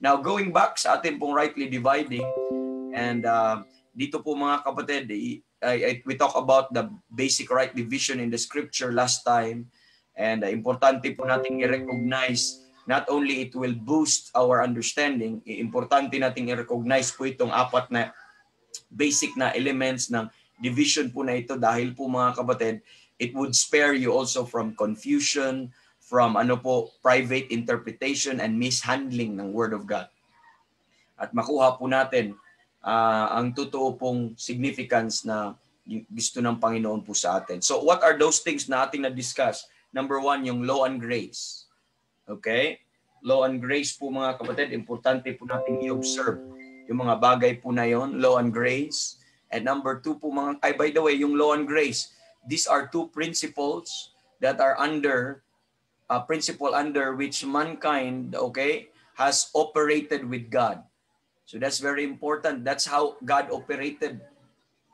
Now, going back sa atin pong rightly dividing, and dito po mga kapatid, we talk about the basic right division in the scripture last time, and importante po natin i-recognize, not only it will boost our understanding, importante natin i-recognize po itong apat na basic na elements ng division po na ito, dahil po mga kapatid, it would spare you also from confusion, from private interpretation and mishandling ng Word of God. At makuha po natin ang totoo pong significance na gusto ng Panginoon po sa atin. So what are those things na ating na-discuss? Number 1, yung law and grace. Okay? Law and grace po mga kapatid, importante po natin i-observe yung mga bagay po na yon, law and grace. And number 2 po by the way, yung law and grace, these are two principles that are under principle under which mankind, has operated with God. So that's very important. That's how God operated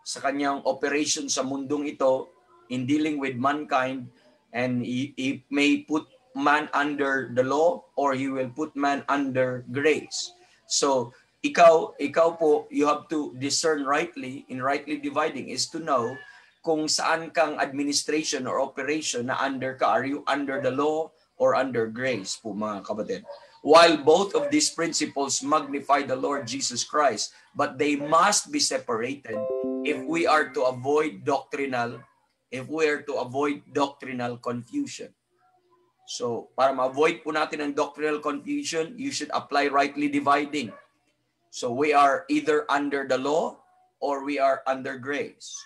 sa kanyang operation sa mundong ito in dealing with mankind, and he may put man under the law or he will put man under grace. So ikaw po, you have to discern rightly in rightly dividing is to know kung saan kang administration or operation na under ka. Are you under the law or under grace po mga kapatid? While both of these principles magnify the Lord Jesus Christ, but they must be separated if we are to avoid doctrinal confusion. So, para ma-avoid po natin ang doctrinal confusion, you should apply rightly dividing. So, we are either under the law or we are under grace.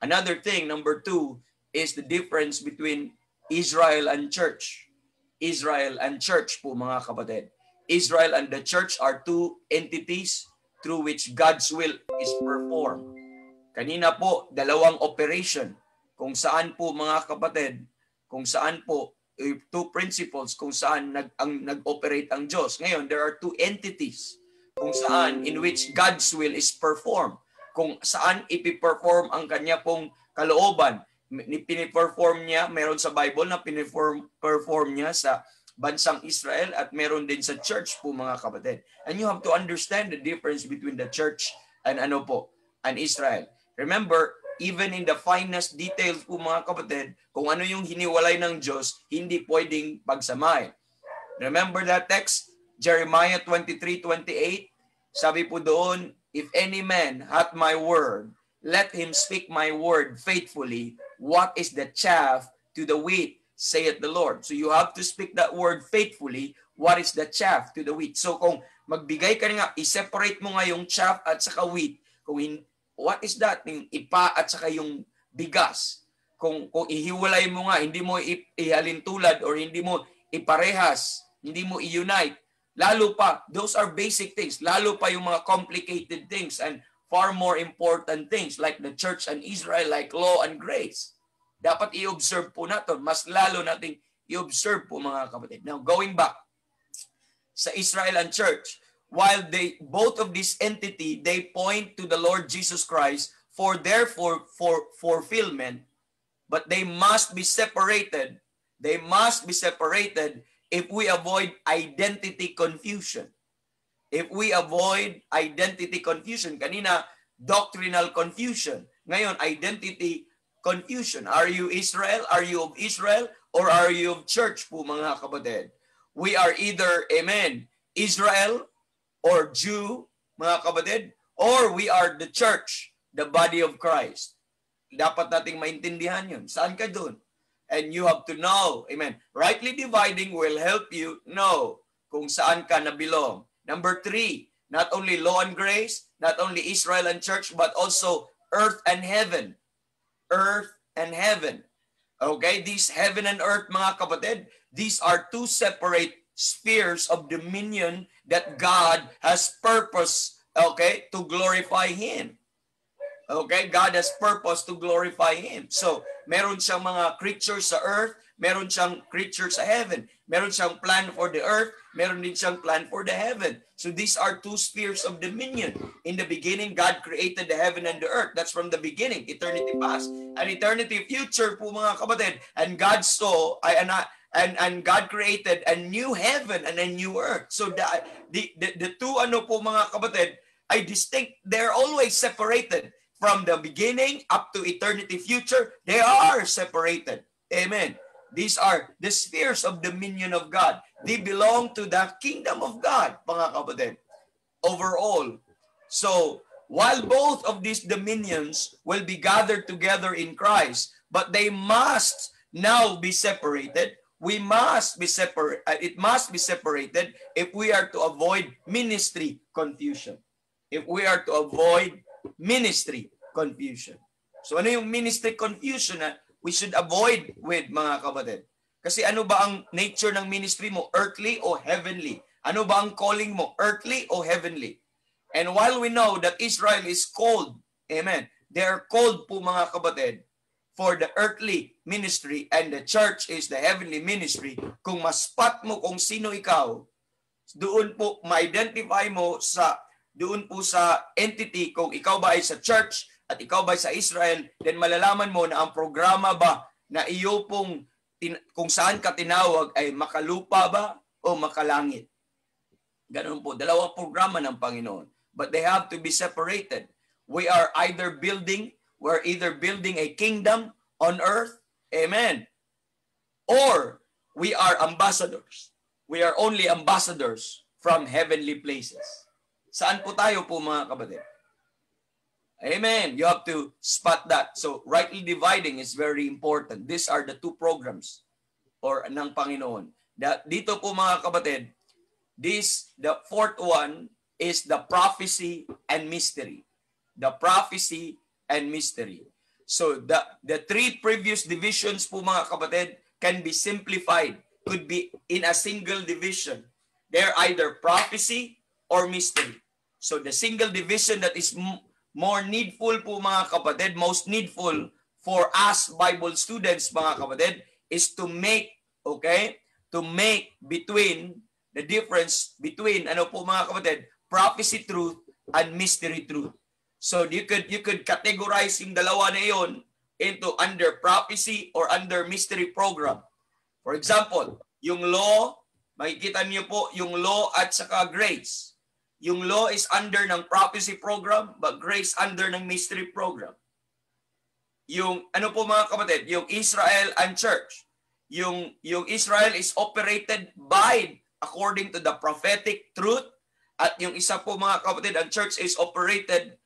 Another thing, number 2, is the difference between Israel and church. Israel and church po mga kapatid. Israel and the church are two entities through which God's will is performed. Kanina po, dalawang operation. Kung saan po mga kapatid, kung saan po, two principles kung saan nag-operate ang Diyos. Ngayon, there are two entities kung saan in which God's will is performed. Kung saan ipiperform ang kanya pong kalooban. Piniperform niya, meron sa Bible na piniperform niya sa bansang Israel at meron din sa church po mga kapatid. And you have to understand the difference between the church and and Israel. Remember, even in the finest details po mga kapatid, kung ano yung hiniwalay ng Diyos, hindi pwedeng pagsamahin. Remember that text? Jeremiah 23:28, sabi po doon, if any man hath my word, let him speak my word faithfully. What is the chaff to the wheat, saith the Lord. So you have to speak that word faithfully. What is the chaff to the wheat? So kung magbigay ka nga, i-separate mo nga yung chaff at saka wheat. What is that? Yung ipa at saka yung bigas. Kung ihiwalay mo nga, hindi mo ihalintulad or hindi mo iparehas, hindi mo i-unite. Lalo pa, those are basic things. Lalo pa yung mga complicated things and far more important things like the church and Israel, like law and grace. Dapat i-observe po natin. Mas lalo natin i-observe po mga kapatid. Now, going back sa Israel and church, while both of this entity, they point to the Lord Jesus Christ for their fulfillment, but they must be separated. They must be separated if we avoid identity confusion. If we avoid identity confusion. Kanina, doctrinal confusion. Ngayon, identity confusion. Are you Israel? Are you of Israel? Or are you of church po mga kapatid? We are either, amen, Israel or Jew, mga kapatid, or we are the church, the body of Christ. Dapat nating maintindihan yun. Saan ka dun? And you have to know, amen. Rightly dividing will help you know kung saan ka na belong. Number 3, not only law and grace, not only Israel and church, but also earth and heaven. Earth and heaven. Okay, these heaven and earth, mga kapatid, these are two separate spheres of dominion that God has purpose, to glorify Him. Okay, God has purpose to glorify Him. So, meron siyang mga creatures sa earth, meron siyang creatures sa heaven. Meron siyang plan for the earth, meron din siyang plan for the heaven. So, these are two spheres of dominion. In the beginning, God created the heaven and the earth. That's from the beginning, eternity past. And eternity future po mga kapatid. And God saw, And God created a new heaven and a new earth. So the two po mga kapatid ay distinct. They're always separated. From the beginning up to eternity future, they are separated. Amen. These are the spheres of dominion of God. They belong to the kingdom of God, mga kapatid. Overall. So, while both of these dominions will be gathered together in Christ, but they must now be separated. We must be separate. It must be separated if we are to avoid ministry confusion. If we are to avoid ministry confusion. So ano yung ministry confusion na we should avoid with, mga kapatid? Kasi ano ba ang nature ng ministry mo? Earthly o heavenly? Ano ba ang calling mo? Earthly o heavenly? And while we know that Israel is called, amen, they are called po mga kapatid for the earthly ministry and the church is the heavenly ministry. Kung ma-spot mo kung sino ikaw, doon po ma-identify mo doon po sa entity kung ikaw ba ay sa church at ikaw ba ay sa Israel, then malalaman mo na ang programa ba na iyo pong kung saan ka tinawag ay makalupa ba o makalangit. Ganun po, dalawang programa ng Panginoon. But they have to be separated. We're either building a kingdom on earth, amen, or we are ambassadors. We are only ambassadors from heavenly places. Saan po tayo po mga kapatid? Amen. You have to spot that. So, rightly dividing is very important. These are the two programs ng Panginoon. Dito po mga kapatid, the fourth one is the prophecy and mystery. The prophecy and mystery. So, the three previous divisions po mga kapatid can be simplified. Could be in a single division. They're either prophecy or mystery. So, the single division that is more needful po mga kapatid, most needful for us Bible students mga kapatid, is to make between the difference between mga kapatid, prophecy truth and mystery truth. So you could categorize yung dalawa na yon into under prophecy or under mystery program. For example, yung law, makikita niyo po yung law at saka grace. Yung law is under ng prophecy program, but grace under ng mystery program. Yung po mga kapatid, yung Israel and church. Yung Israel is operated by according to the prophetic truth, at yung isa po mga kapatid, ang church is operated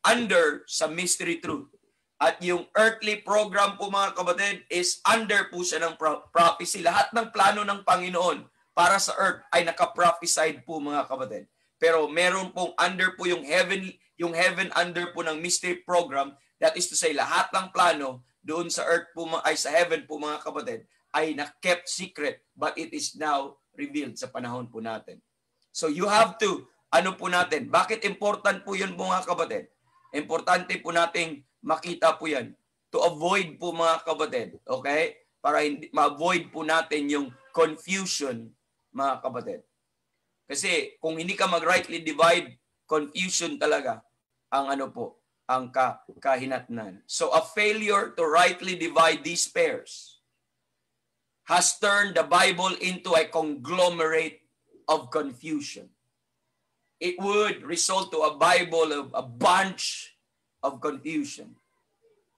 under sa mystery truth. At yung earthly program po mga kapatid is under po siya ng prophecy. Lahat ng plano ng Panginoon para sa earth ay naka-prophesied po mga kapatid. Pero meron pong under po yung heaven under po ng mystery program. That is to say, lahat ng plano doon sa earth po ay sa heaven po mga kapatid ay na-kept secret, but it is now revealed sa panahon po natin. So you have to, bakit important po yun mga kapatid? Importante po nating makita po yan to avoid po mga kapatid, okay? Para ma-avoid po natin yung confusion mga kapatid. Kasi kung hindi ka mag-rightly divide, confusion talaga ang ang kahinatnan. So a failure to rightly divide these pairs has turned the Bible into a conglomerate of confusion. It would result to a Bible of a bunch of confusion.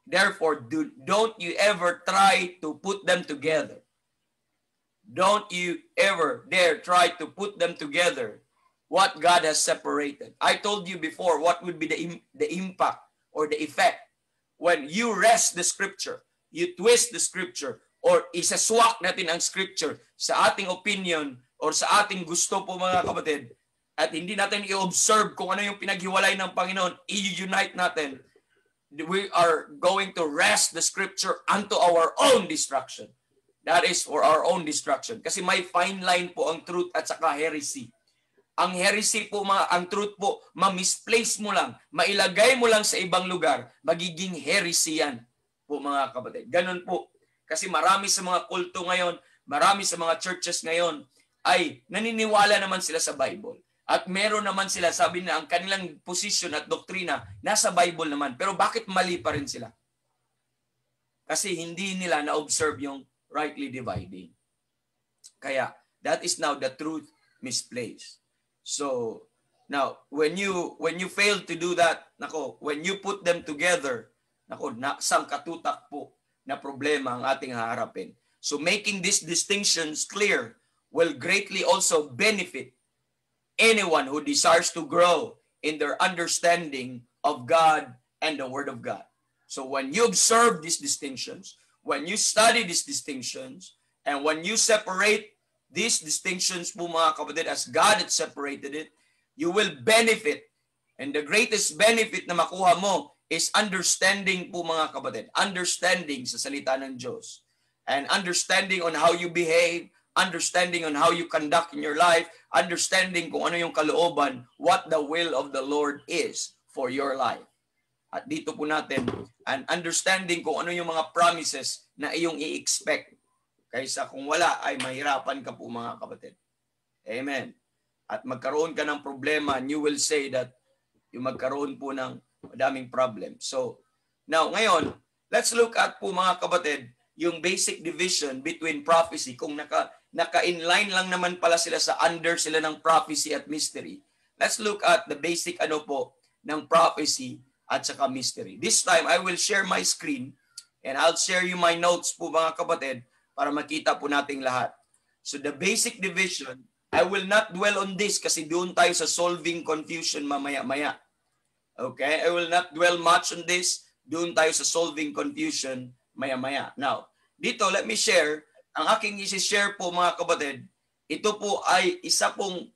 Therefore, don't you ever try to put them together. Don't you ever dare try to put them together, what God has separated. I told you before what would be the impact or the effect when you wrest the scripture, you twist the scripture, or isaswak natin ang scripture sa ating opinion or sa ating gusto po mga kapatid, at hindi natin i-observe kung ano yung pinaghiwalay ng Panginoon, i-unite natin, we are going to wrest the scripture unto our own destruction. That is for our own destruction. Kasi may fine line po ang truth at saka heresy. Ang heresy po, ang truth po, ma-misplace mo lang, mailagay mo lang sa ibang lugar, magiging heresy yan po mga kapatid. Ganun po. Kasi marami sa mga kulto ngayon, marami sa mga churches ngayon, ay naniniwala naman sila sa Bible. At meron naman sila, sabi na, ang kanilang position at doktrina, nasa Bible naman. Pero bakit mali pa rin sila? Kasi hindi nila na-observe yung rightly dividing. Kaya, that is now the truth misplaced. So, now, when you fail to do that, nako, when you put them together, nako, sangkatutak po na problema ang ating haharapin. So, making these distinctions clear will greatly also benefit anyone who desires to grow in their understanding of God and the Word of God. So when you observe these distinctions, when you study these distinctions, and when you separate these distinctions po mga kapatid as God had separated it, you will benefit. And the greatest benefit na makuha mo is understanding po mga kapatid. Understanding sa salita ng Diyos. And understanding on how you behave, understanding on how you conduct in your life, understanding kung ano yung kalooban, what the will of the Lord is for your life. At dito po natin, and understanding kung ano yung mga promises na iyong i-expect. Kaysa kung wala, ay mahirapan ka po mga kapatid. Amen. At magkaroon ka ng problema, and you will say that yung magkaroon po ng madaming problem. So, now, ngayon, let's look at po mga kapatid, yung basic division between prophecy. Kung naka-inline lang naman pala sila sa under sila ng prophecy at mystery. Let's look at the basic po ng prophecy at saka mystery. This time, I will share my screen and I'll share you my notes po mga kapatid para makita po nating lahat. So the basic division, I will not dwell on this kasi doon tayo sa solving confusion mamaya-maya. Okay? I will not dwell much on this. Doon tayo sa solving confusion maya-maya. Now, dito, let me share. Ang aking isi-share po mga kapatid, ito po ay isa pong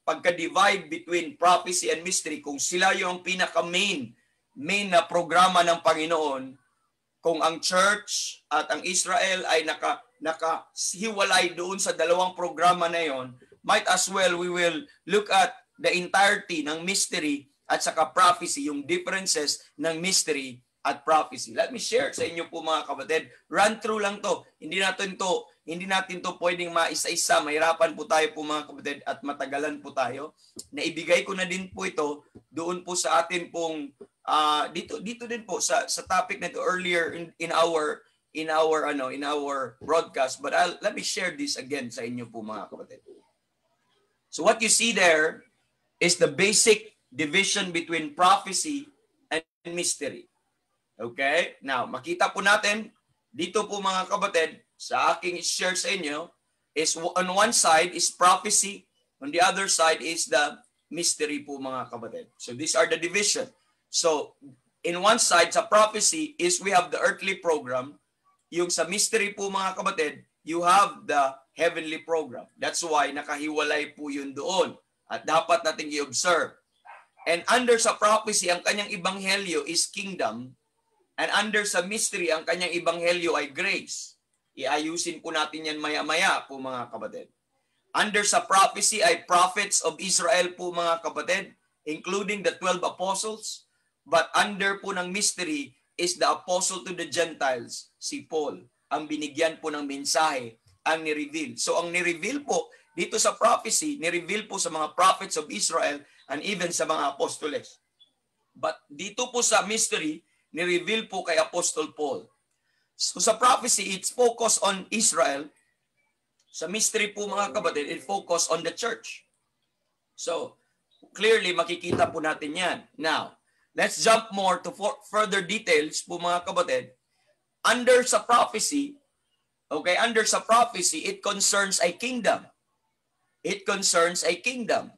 pagka-divide between prophecy and mystery. Kung sila yung pinaka-main na programa ng Panginoon, kung ang church at ang Israel ay nakahiwalay doon sa dalawang programa na yon, might as well we will look at the entirety ng mystery at saka prophecy, yung differences ng mystery at prophecy. Let me share sa inyo po mga kapatid. Run through lang to. Hindi natin to pwedeng maisa-isa. Mahirapan po tayo po mga kapatid at matagalan po tayo. Naibigay ko na din po ito doon po sa atin pong dito din po sa topic na ito earlier in our broadcast. But let me share this again sa inyo po mga kapatid. So what you see there is the basic division between prophecy and mystery. Okay? Now, makita po natin, dito po mga kapatid, sa aking share sa inyo, is on one side is prophecy, on the other side is the mystery po mga kapatid. So these are the division. So, in one side, sa prophecy, is we have the earthly program. Yung sa mystery po mga kapatid, you have the heavenly program. That's why nakahiwalay po yun doon. At dapat nating i-observe. And under sa prophecy, ang kanyang ibanghelyo is kingdom. And under sa mystery, ang kanyang ibanghelyo ay grace. Iayusin po natin yan maya-maya po mga kapatid. Under sa prophecy ay prophets of Israel po mga kapatid, including the 12 apostles. But under po ng mystery is the apostle to the Gentiles, si Paul. Ang binigyan po ng mensahe, ang ni-reveal. So ang ni-reveal po dito sa prophecy, ni-reveal po sa mga prophets of Israel and even sa mga apostoles. But dito po sa mystery, ni-reveal po kay Apostle Paul. So sa prophecy, it's focused on Israel. Sa mystery po mga kapatid, it focused on the church. So, clearly makikita po natin yan. Now, let's jump more to further details po mga kapatid. Under sa prophecy, it concerns a kingdom. It concerns a kingdom.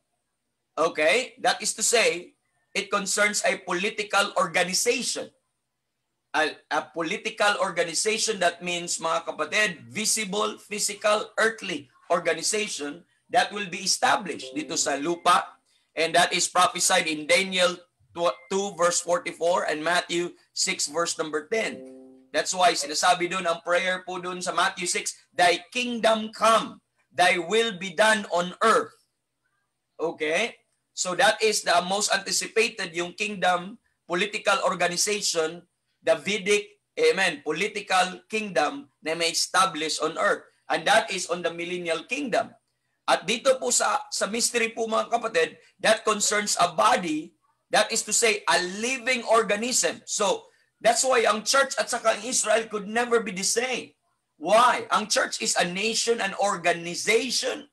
Okay? That is to say, it concerns a political organization. A political organization, that means mga kapatid, visible, physical, earthly organization that will be established dito sa lupa, and that is prophesied in Daniel 2 verse 44 and Matthew 6 verse number 10. That's why sinasabi doon ang prayer po doon sa Matthew 6, thy kingdom come, thy will be done on earth. Okay? So that is the most anticipated, yung kingdom, political organization, Davidic, political kingdom na may establish on earth. And that is on the millennial kingdom. At dito po sa mystery po mga kapatid, that concerns a body, that is to say, a living organism. So, that's why ang church at saka ang Israel could never be the same. Why? Ang church is a nation, an organization.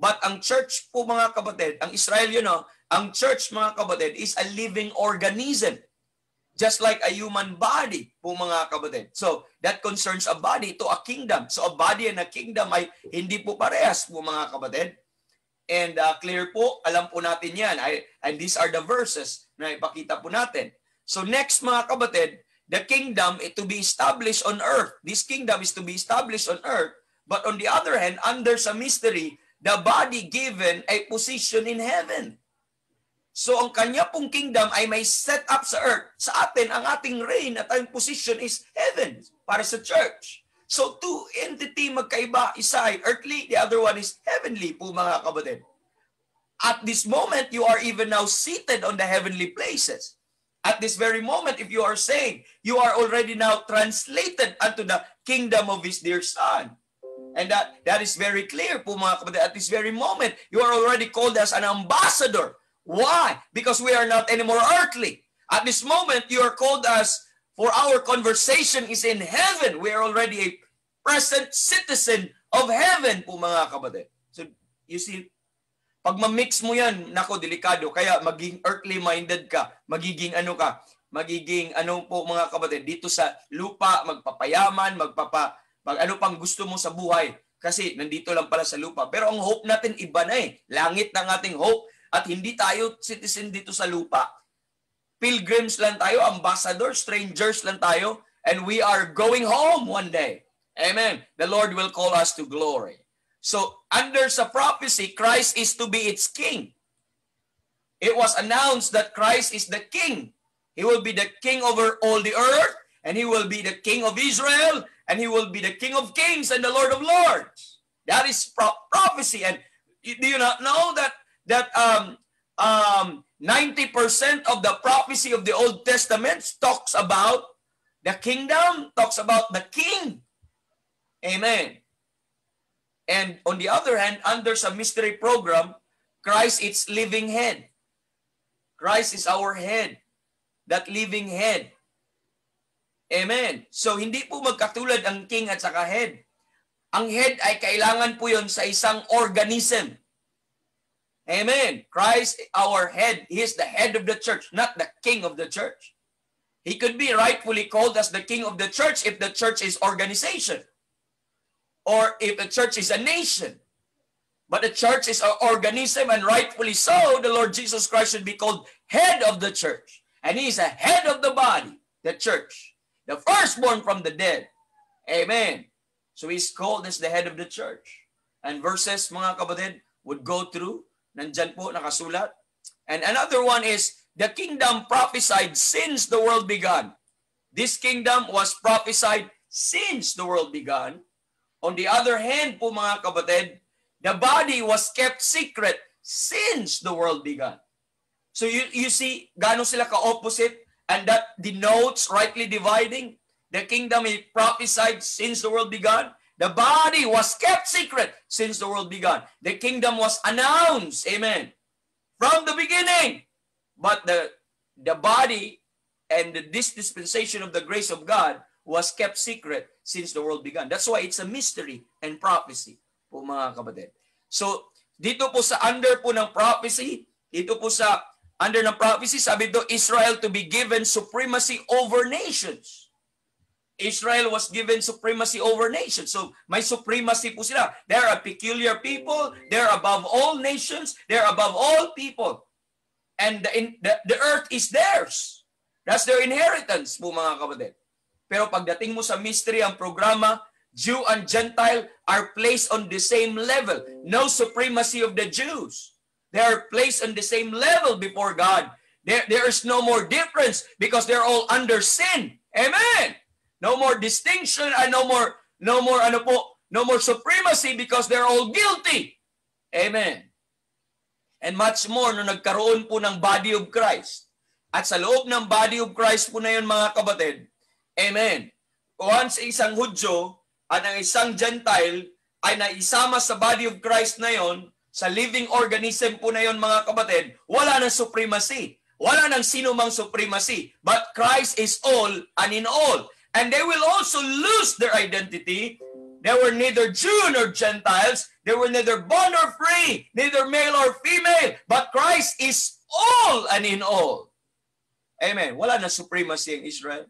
But ang church po mga kapatid, ang Israel ang church mga kapatid is a living organism. Just like a human body po mga kapatid. So that concerns a body to a kingdom. So a body and a kingdom ay hindi po parehas po mga kapatid. And clear po, alam po natin yan. And these are the verses na ipakita po natin. So next mga kapatid, the kingdom is to be established on earth. This kingdom is to be established on earth. But on the other hand, under sa mystery, the body given a position in heaven. So ang kanya pong kingdom ay may set up sa earth. Sa atin, ang ating reign at ang position is heaven para sa church. So two entity magkaiba, isa ay earthly, the other one is heavenly po mga kapatid. At this moment, you are even now seated on the heavenly places. At this very moment, if you are saved, you are already now translated unto the kingdom of His dear Son. And that is very clear po mga kapatid. At this very moment, you are already called as an ambassador. Why? Because we are not anymore earthly. At this moment, you are called as, for our conversation is in heaven. We are already a present citizen of heaven po mga kapatid. So, you see, pag ma-mix mo yan, nako, delikado. Kaya maging earthly minded ka. Magiging po mga kapatid, dito sa lupa, magpapayaman, ano pang gusto mo sa buhay. Kasi nandito lang pala sa lupa. Pero ang hope natin iba na eh. Langit ng ating hope. At hindi tayo citizen dito sa lupa. Pilgrims lang tayo, ambassadors, strangers lang tayo. And we are going home one day. Amen. The Lord will call us to glory. So, under sa prophecy, Christ is to be its king. It was announced that Christ is the king. He will be the king over all the earth, and He will be the king of Israel, and He will be the King of kings and the Lord of lords. That is prophecy. And do you not know that 90% of the prophecy of the Old Testament talks about the kingdom, talks about the king. Amen. And on the other hand, under sa mystery program, Christ is living head. Christ is our head. That living head. Amen. So hindi po magkatulad ang king at saka head. Ang head ay kailangan po yon sa isang organism. Amen. Christ, our head, He is the head of the church, not the king of the church. He could be rightfully called as the king of the church if the church is organization. Or if the church is a nation. But the church is an organism, and rightfully so, the Lord Jesus Christ should be called head of the church. And He is a head of the body, the church. The firstborn from the dead. Amen. So He's called as the head of the church. And verses, mga kapatid, would go through. Nandyan po, nakasulat. And another one is, the kingdom prophesied since the world began. This kingdom was prophesied since the world began. On the other hand po mga kapatid, the body was kept secret since the world began. So you see, gano'n sila ka-opposite, and that denotes rightly dividing. The kingdom is prophesied since the world began. The body was kept secret since the world began. The kingdom was announced, amen, from the beginning. But the body and this dispensation of the grace of God was kept secret since the world began. That's why it's a mystery and prophecy po mga kapatid. So, dito po sa under po ng prophecy, dito po sa under ng prophecy, sabi dito, Israel to be given supremacy over nations. Israel was given supremacy over nations. So, may supremacy po sila. They're a peculiar people. They're above all nations. They're above all people. And the earth is theirs. That's their inheritance po mga kapatid. Pero pagdating mo sa mystery, ang programa, Jew and Gentile are placed on the same level. No supremacy of the Jews. They are placed on the same level before God. There is no more difference because they're all under sin. Amen. No more distinction and no more supremacy because they're all guilty. Amen. And much more nung nagkaroon po ng body of Christ. At sa loob ng body of Christ po na yun mga kapatid, amen, once isang Hudyo at ang isang Gentile ay naisama sa body of Christ na yon, sa living organism po na yon mga kapatid, wala nang supremacy. Wala nang sino mang supremacy. But Christ is all and in all. And they will also lose their identity They were neither Jew nor Gentiles. They were neither bond or free, neither male or female. But Christ is all and in all. Amen. Wala na supremacy ang Israel.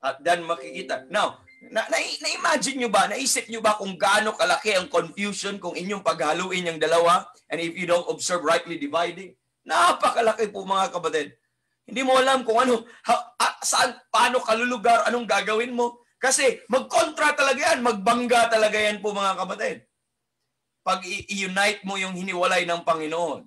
At then makikita. Now, na-imagine nyo ba, naisip nyo ba kung gaano kalaki ang confusion kung inyong paghaluin yung dalawa and if you don't observe rightly dividing? Napakalaki po mga kapatid. Hindi mo alam kung ano, saan, paano kalulugar, anong gagawin mo. Kasi magkontra talaga yan, magbangga talaga yan po mga kapatid. Pag i-unite mo yung hiniwalay ng Panginoon.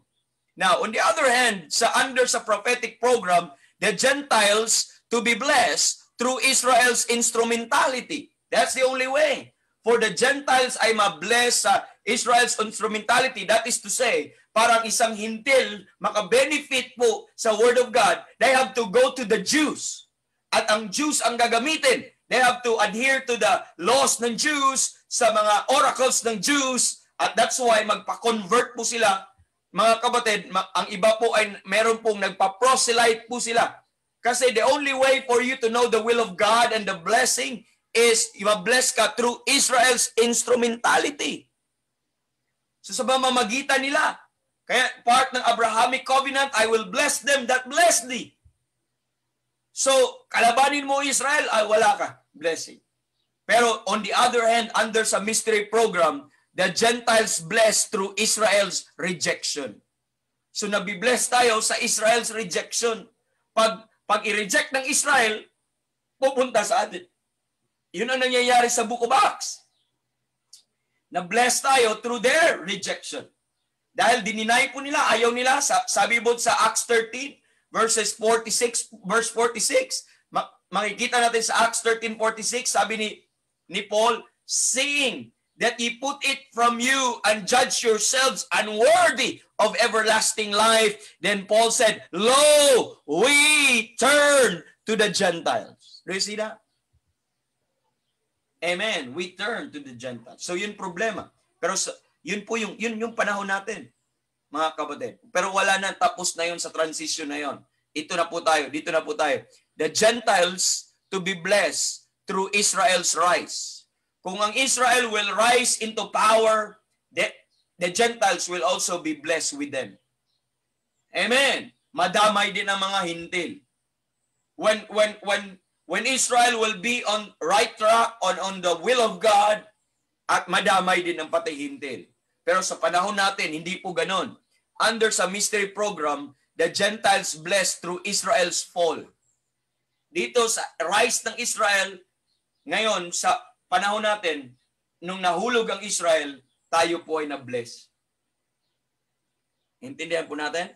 Now, on the other hand, under sa prophetic program, the Gentiles to be blessed through Israel's instrumentality. That's the only way. For the Gentiles ay ma-bless sa Israel's instrumentality. That is to say, parang isang hintil maka-benefit po sa Word of God, they have to go to the Jews. At ang Jews ang gagamitin. They have to adhere to the laws ng Jews, sa mga oracles ng Jews, at that's why magpa-convert po sila. Mga kapatid, ang iba po ay meron pong nagpa-proselyte po sila. Kasi the only way for you to know the will of God and the blessing is i-bless ka through Israel's instrumentality. So sa pamamagitan nila, kaya part ng Abrahamic covenant, I will bless them that bless thee. So, kalabanin mo Israel, ay wala ka, blessing. Pero on the other hand, under sa mystery program, the Gentiles blessed through Israel's rejection. So, nabibless tayo sa Israel's rejection. Pag i-reject ng Israel, pupunta sa atin. Yun ang nangyayari sa Book of Acts. Na-bless tayo through their rejection. Dahil dininay po nila, ayaw nila, sabi po sa Acts 13, verse 46, makikita natin sa Acts 13:46, sabi ni Paul, saying that ye put it from you and judge yourselves unworthy of everlasting life. Then Paul said, lo, we turn to the Gentiles. Do you see that? Amen. We turn to the Gentiles. So yun problema. Pero yun po yung panahon natin. Mga kapatid. Pero wala na, tapos na yun sa transition na yun. Ito na po tayo, dito na po tayo. The Gentiles to be blessed through Israel's rise. Kung ang Israel will rise into power, the Gentiles will also be blessed with them. Amen. Madamay din ang mga hintil. When Israel will be on right track, on the will of God, at madamay din ang pati hintil. Pero sa panahon natin, hindi po ganon. Under sa mystery program, the Gentiles blessed through Israel's fall. Dito sa rise ng Israel, ngayon sa panahon natin, nung nahulog ang Israel, tayo po ay na-bless. Intindihan po natin?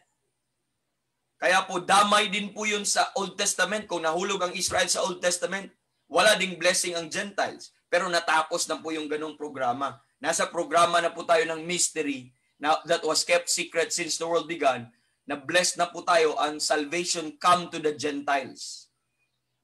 Kaya po damay din po yun sa Old Testament. Kung nahulog ang Israel sa Old Testament, wala ding blessing ang Gentiles. Pero natapos na po yung ganong programa. Nasa programa na po tayo ng mystery that was kept secret since the world began, na blessed na po tayo ang salvation come to the Gentiles.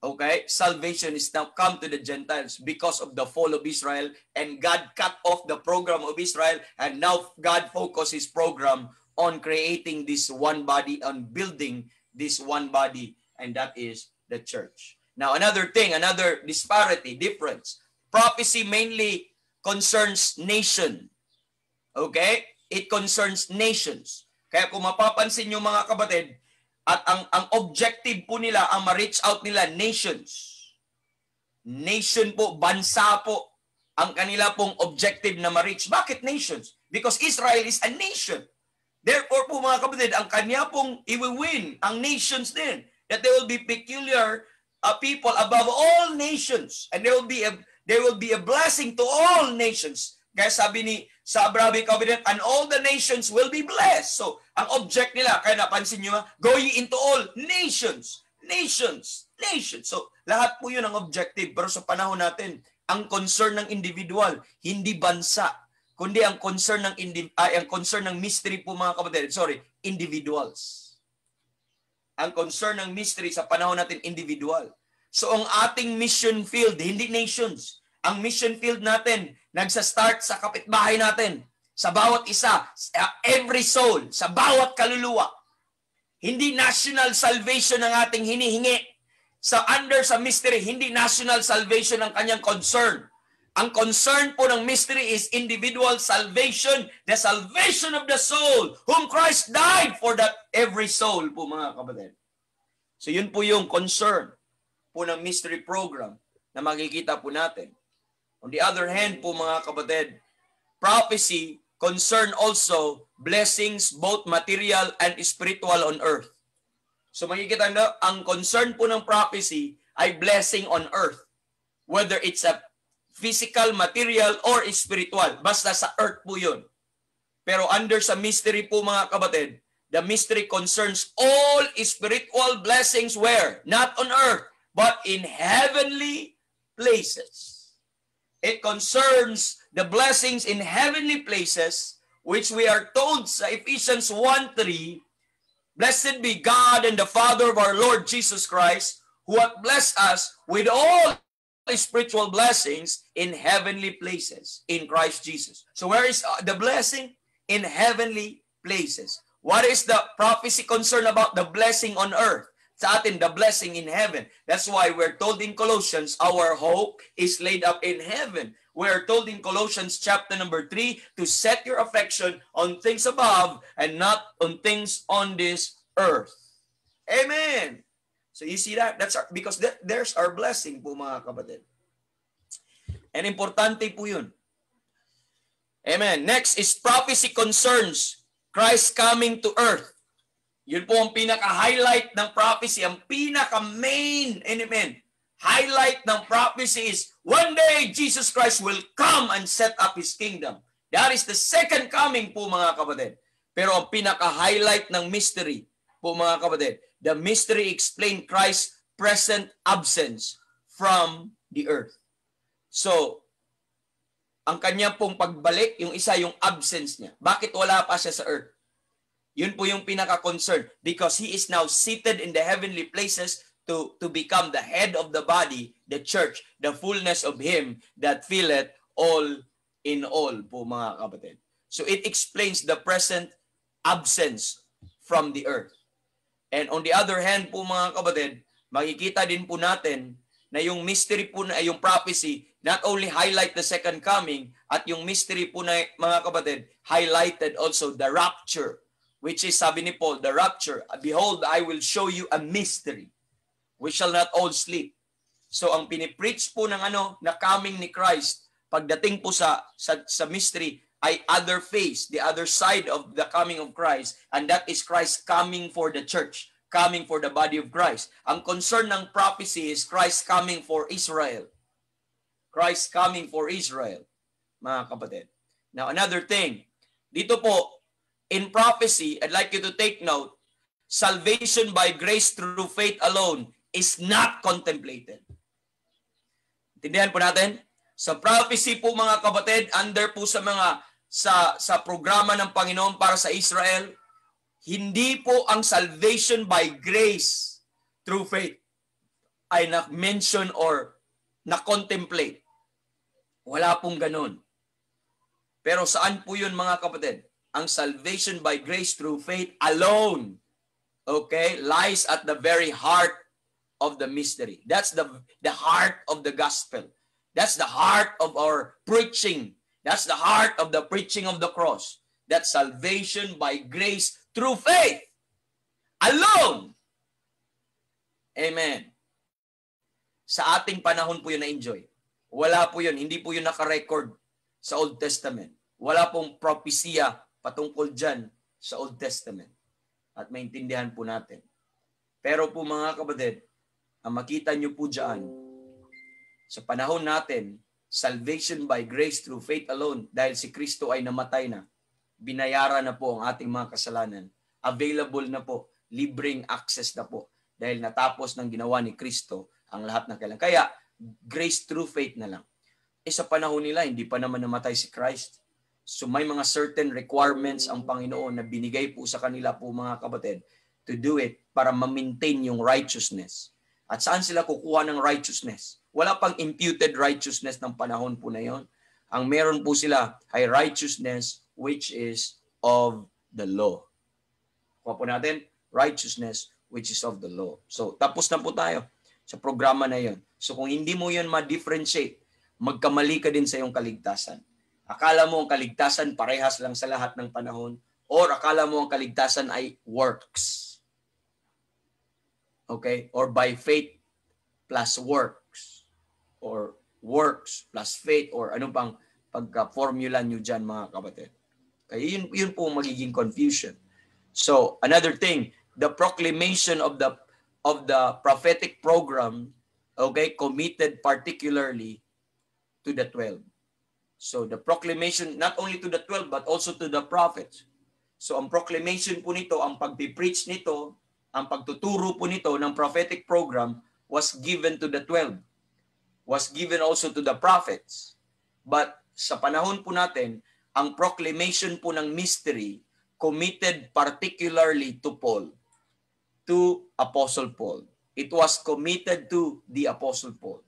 Okay? Salvation is now come to the Gentiles because of the fall of Israel, and God cut off the program of Israel, and now God focused His program on creating this one body, on building this one body, and that is the church. Now, another thing, another disparity, difference. Prophecy mainly concerns nation. Okay? It concerns nations. Kaya kung mapapansin nyo mga kapatid, at ang objective po nila, ang ma-reach out nila, nations. Nation po, bansa po, ang kanila pong objective na ma-reach. Bakit nations? Because Israel is a nation. Therefore po mga kapatid, ang kanya pong i-win, ang nations din. That there will be peculiar people above all nations. And there will be a blessing to all nations. Kaya sabi sa Abrahamic Covenant, and all the nations will be blessed. So, ang object nila, kaya napansin nyo, go ye into all nations. Nations. Nations. So, lahat po yun ang objective. Pero sa panahon natin, ang concern ng individual, hindi bansa, kundi ang concern ng mystery po mga kapatid. Sorry, individuals. Ang concern ng mystery sa panahon natin, individual. So, ang ating mission field, hindi nations. Ang mission field natin, nagsa-start sa kapitbahay natin, sa bawat isa, every soul, sa bawat kaluluwa. Hindi national salvation ang ating hinihingi. Sa mystery, hindi national salvation ang kanyang concern. Ang concern po ng mystery is individual salvation, the salvation of the soul, whom Christ died for that every soul po mga kapatid. So yun po yung concern po ng mystery program na makikita po natin. On the other hand po mga kapatid, prophecy concern also blessings both material and spiritual on earth. So makikita na ang concern po ng prophecy ay blessing on earth. Whether it's a physical, material, or spiritual. Basta sa earth po yun. Pero under sa mystery po mga kapatid, the mystery concerns all spiritual blessings where? Not on earth, but in heavenly places. It concerns the blessings in heavenly places, which we are told sa Ephesians 1:3, Blessed be God and the Father of our Lord Jesus Christ, who hath blessed us with all spiritual blessings in heavenly places in Christ Jesus. So where is the blessing? In heavenly places. What is the prophecy concern about the blessing on earth? Sa atin, the blessing in heaven. That's why we're told in Colossians, our hope is laid up in heaven. We're told in Colossians chapter number 3 to set your affection on things above and not on things on this earth. Amen. So you see that? That's because there's our blessing po mga kapatid. And importante po yun. Amen. Next is prophecy concerns Christ coming to earth. Yun po ang pinaka-highlight ng prophecy. Ang pinaka-main, amen, highlight ng prophecy is one day Jesus Christ will come and set up His kingdom. That is the second coming po mga kapatid. Pero ang pinaka-highlight ng mystery po mga kapatid, the mystery explained Christ's present absence from the earth. So, ang kanya pong pagbalik, yung isa yung absence niya. Bakit wala pa siya sa earth? Yun po yung pinaka-concern. Because He is now seated in the heavenly places to become the head of the body, the church, the fullness of Him that filleth all in all po mga kapatid. So, it explains the present absence from the earth. And on the other hand po mga kapatid, makikita din po natin na yung mystery po na yung prophecy not only highlight the second coming at yung mystery po na mga kapatid highlighted also the rapture, which is sabi ni Paul, the rapture, behold, I will show you a mystery. We shall not all sleep. So ang pinipreach po ng na coming ni Christ pagdating po sa mystery ay other face, the other side of the coming of Christ, and that is Christ coming for the church, coming for the body of Christ. Ang concern ng prophecy is Christ coming for Israel. Christ coming for Israel, mga kapatid. Now, another thing, dito po, in prophecy, I'd like you to take note, salvation by grace through faith alone is not contemplated. Intindihan po natin? Sa prophecy po mga kapatid, under po sa mga sa programa ng Panginoon para sa Israel, hindi po ang salvation by grace through faith ay na-mention or na-contemplate. Wala pong ganun. Pero saan po yun mga kapatid? Ang salvation by grace through faith alone, okay, lies at the very heart of the mystery. That's the heart of the gospel. That's the heart of our preaching. That's the heart of the preaching of the cross. That salvation by grace through faith alone. Amen. Sa ating panahon po yun na-enjoy. Wala po yun. Hindi po yun naka-record sa Old Testament. Wala pong propesya patungkol dyan sa Old Testament. At maintindihan po natin. Pero po mga kapatid, ang makita nyo po dyan, sa panahon natin, salvation by grace through faith alone, dahil si Kristo ay namatay na, binayaran na po ang ating mga kasalanan, available na po, libreng access na po, dahil natapos ng ginawa ni Kristo ang lahat ng kailangan. Kaya, grace through faith na lang. Sa panahon nila, hindi pa naman namatay si Christ. So may mga certain requirements ang Panginoon na binigay po sa kanila po mga kapatid to do it para ma-maintain yung righteousness. At saan sila kukuha ng righteousness? Wala pang imputed righteousness ng panahon po na yon. Ang meron po sila ay righteousness which is of the law. Kuha po natin, righteousness which is of the law. So tapos na po tayo sa programa na yon. So kung hindi mo yun ma-differentiate, magkamali ka din sa iyong kaligtasan. Akala mo ang kaligtasan parehas lang sa lahat ng panahon, or akala mo ang kaligtasan ay works. Okay? Or by faith plus works. Or works plus faith, or anong pang pagka-formula nyo dyan, mga kapatid. Kaya yun po magiging confusion. So, another thing, the proclamation of the prophetic program, okay, committed particularly to the 12. So, the proclamation, not only to the 12, but also to the prophets. So, ang proclamation po nito, ang pagpipreach nito, ang pagtuturo po nito ng prophetic program was given to the 12. Was given also to the prophets. But sa panahon po natin, ang proclamation po ng mystery committed particularly to Paul, to Apostle Paul. It was committed to the Apostle Paul.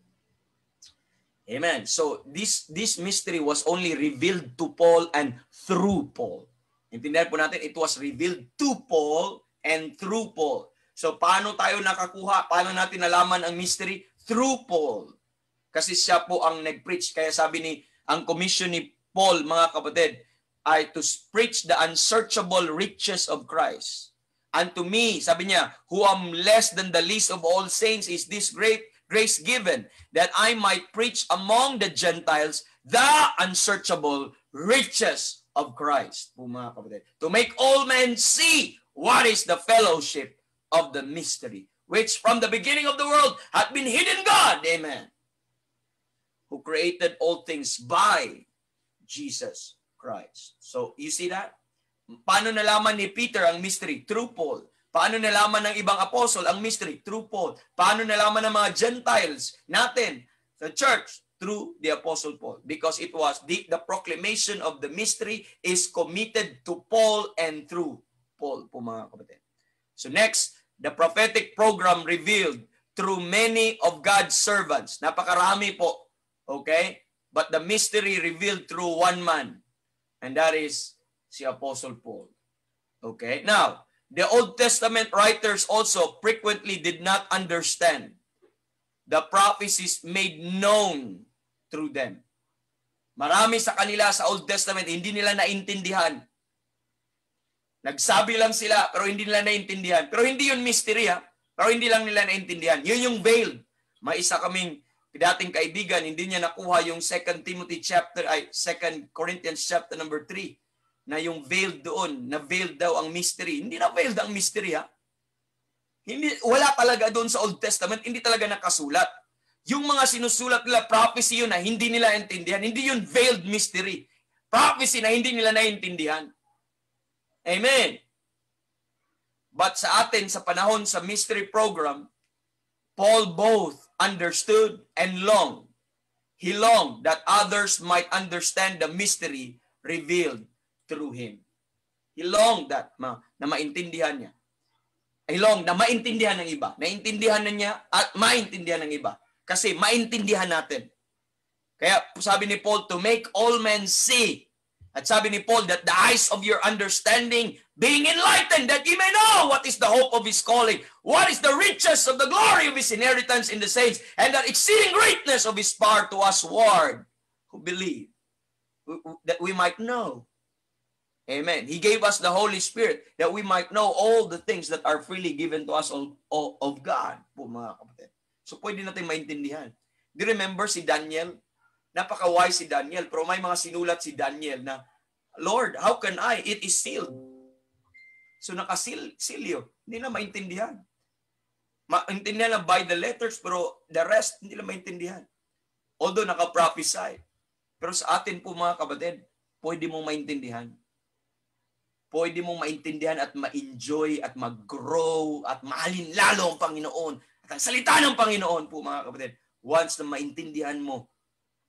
Amen. So this mystery was only revealed to Paul and through Paul. Intindihan po natin, it was revealed to Paul and through Paul. So paano tayo nakakuha? Paano natin nalaman ang mystery? Through Paul. Kasi siya po ang nag-preach. Kaya sabi ni, ang commission ni Paul, mga kapatid, ay to preach the unsearchable riches of Christ. And to me, sabi niya, who am less than the least of all saints, is this great grace given, that I might preach among the Gentiles the unsearchable riches of Christ. Po, mga kapatid. To make all men see what is the fellowship of the mystery, which from the beginning of the world hath been hidden God. Amen. Who created all things by Jesus Christ. So, you see that? Paano nalaman ni Peter ang mystery? Through Paul. Paano nalaman ng ibang apostle ang mystery? Through Paul. Paano nalaman ng mga Gentiles natin, the church? Through the Apostle Paul. Because it was the proclamation of the mystery is committed to Paul and through Paul, po mga kapatid. So next, the prophetic program revealed through many of God's servants. Napakarami po. Okay? But the mystery revealed through one man, and that is si Apostle Paul. Okay? Now, the Old Testament writers also frequently did not understand the prophecies made known through them. Marami sa kanila sa Old Testament, hindi nila naintindihan. Nagsabi lang sila, pero hindi nila naintindihan. Pero hindi yun mystery, ha? Pero hindi lang nila naintindihan. Yun yung veiled. May isa kaming dating kaibigan, hindi niya nakuha yung 2 Corinthians chapter number 3, na yung veiled doon, na veiled daw ang mystery. Hindi na veiled ang mystery, ha? Hindi, wala talaga doon sa Old Testament, hindi talaga nakasulat. Yung mga sinusulat nila, prophecy yun na hindi nila intindihan. Hindi yun veiled mystery. Prophecy na hindi nila naintindihan. Amen. But sa atin, sa panahon sa mystery program, Paul both understood and longed. He longed that others might understand the mystery revealed through him. He longed that na maintindihan niya. He longed na maintindihan ng iba. Naintindihan na niya at maintindihan ng iba. Kasi maintindihan natin. Kaya sabi ni Paul, to make all men see. At sabi ni Paul, that the eyes of your understanding being enlightened, that you may know what is the hope of his calling, what is the riches of the glory of his inheritance in the saints, and the exceeding greatness of his power to us ward who believe, that we might know. Amen. He gave us the Holy Spirit that we might know all the things that are freely given to us of God. Po, mga kapatid. So pwede natin maintindihan. Do you remember si Daniel? Napaka-wise si Daniel, pero may mga sinulat si Daniel na, Lord, how can I? It is sealed. So nakasilyo. Hindi na maintindihan. Maintindihan lang by the letters, pero the rest hindi na maintindihan. Although naka-prophesy. Pero sa atin po mga kapatid, pwede mong maintindihan. Pwede mong maintindihan at ma-enjoy at mag-grow at mahalin lalo ang Panginoon. At ang salita ng Panginoon po mga kapatid, once na maintindihan mo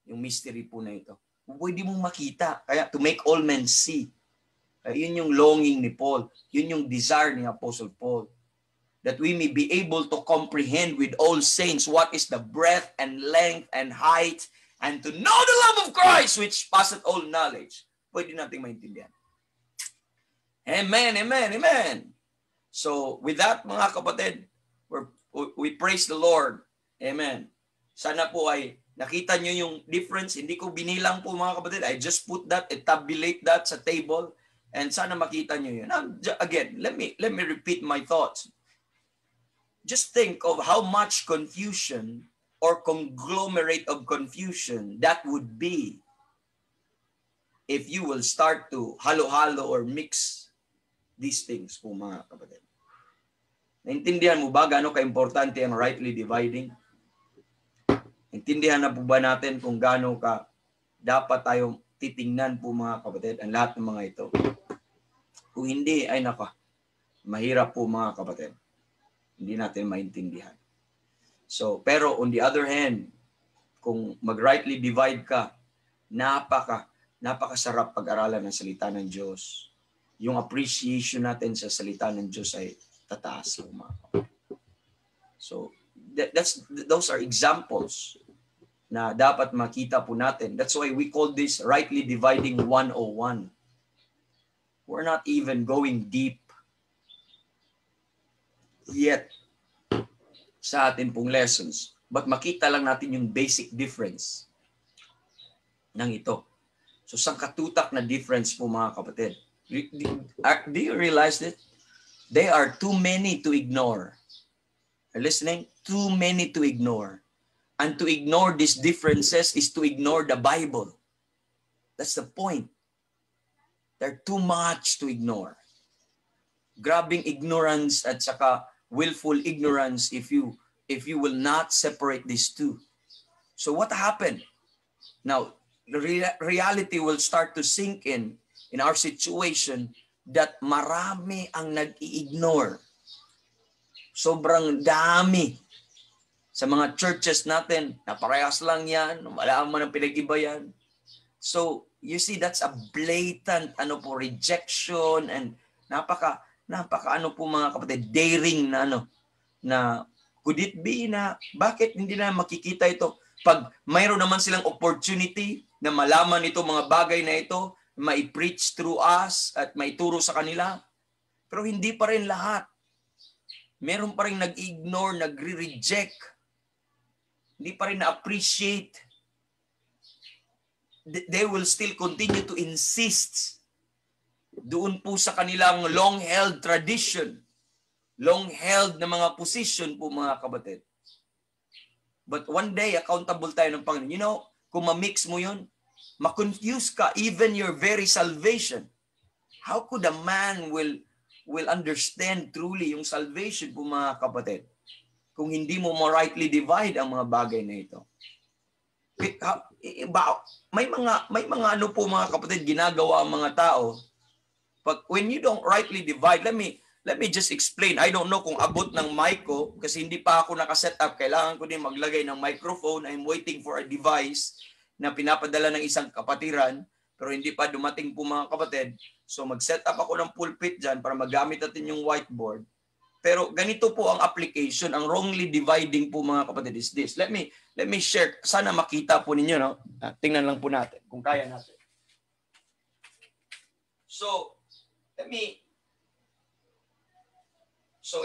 yung mystery po na ito, pwede mong makita. Kaya to make all men see. Yun yung longing ni Paul. Yun yung desire ni Apostle Paul. That we may be able to comprehend with all saints what is the breadth and length and height, and to know the love of Christ which passeth all knowledge. Pwede natin maintindihan. Amen, amen, amen. So, with that, mga kapatid, we praise the Lord. Amen. Sana po ay Nakita nyo yung difference? Hindi ko binilang po mga kapatid. I just put that, I tabulate that sa table, and sana makita nyo yun. Now, again, let me repeat my thoughts. Just think of how much confusion or conglomerate of confusion that would be if you will start to halo-halo or mix these things po mga kapatid. Naintindihan mo ba gaano ka-importante ang rightly dividing? Naintindihan na po ba natin kung gaano ka dapat tayong titingnan po mga kapatid ang lahat ng mga ito? Kung hindi, ay naka, mahirap po mga kapatid. Hindi natin maintindihan. So, pero on the other hand, kung mag-rightly divide ka, napakasarap pag-aralan ng salita ng Diyos. Yung appreciation natin sa salita ng Diyos ay tataas po mga kapatid. So, those are examples na dapat makita po natin. That's why we call this rightly dividing 101. We're not even going deep yet sa atin pong lessons. But makita lang natin yung basic difference ng ito. So, sangkatutak na difference po mga kapatid. Do you realize that? They are too many to ignore. Are you listening? Too many to ignore. And to ignore these differences is to ignore the Bible. That's the point. They're too much to ignore. Grabbing ignorance at saka willful ignorance if you will not separate these two. So what happened? Now, the reality will start to sink in our situation that marami ang nag-i-ignore. Sobrang dami sa mga churches natin na parehas lang yan, wala man ang pinag-iba yan. So, you see, that's a blatant rejection and napaka mga kapatid, daring na could it be na bakit hindi na makikita ito pag mayroon naman silang opportunity na malaman ito mga bagay na ito, mai-preach through us at maituro sa kanila, pero hindi pa rin lahat. Meron pa rin nag-ignore, nagre-reject, hindi pa rin na-appreciate. They will still continue to insist doon po sa kanilang long-held tradition, long-held na mga position po mga kapatid. But one day, accountable tayo ng Panginoon. You know, kung ma-mix mo yun, ma-confuse ka, even your very salvation. How could a man will understand truly yung salvation po mga kapatid kung hindi mo rightly divide ang mga bagay na ito? May mga ano po mga kapatid ginagawa ang mga tao. But when you don't rightly divide, let me just explain. I don't know kung abot ng mic ko kasi hindi pa ako nakaset up. Kailangan ko din maglagay ng microphone. I'm waiting for a device na pinapadala ng isang kapatiran pero hindi pa dumating po mga kapatid. So mag-set up ako ng pulpit dyan para magamit natin yung whiteboard. Pero ganito po ang application. Ang wrongly dividing po mga kapatid is this. Let me share. Sana makita po ninyo. No? Tingnan lang po natin kung kaya natin. So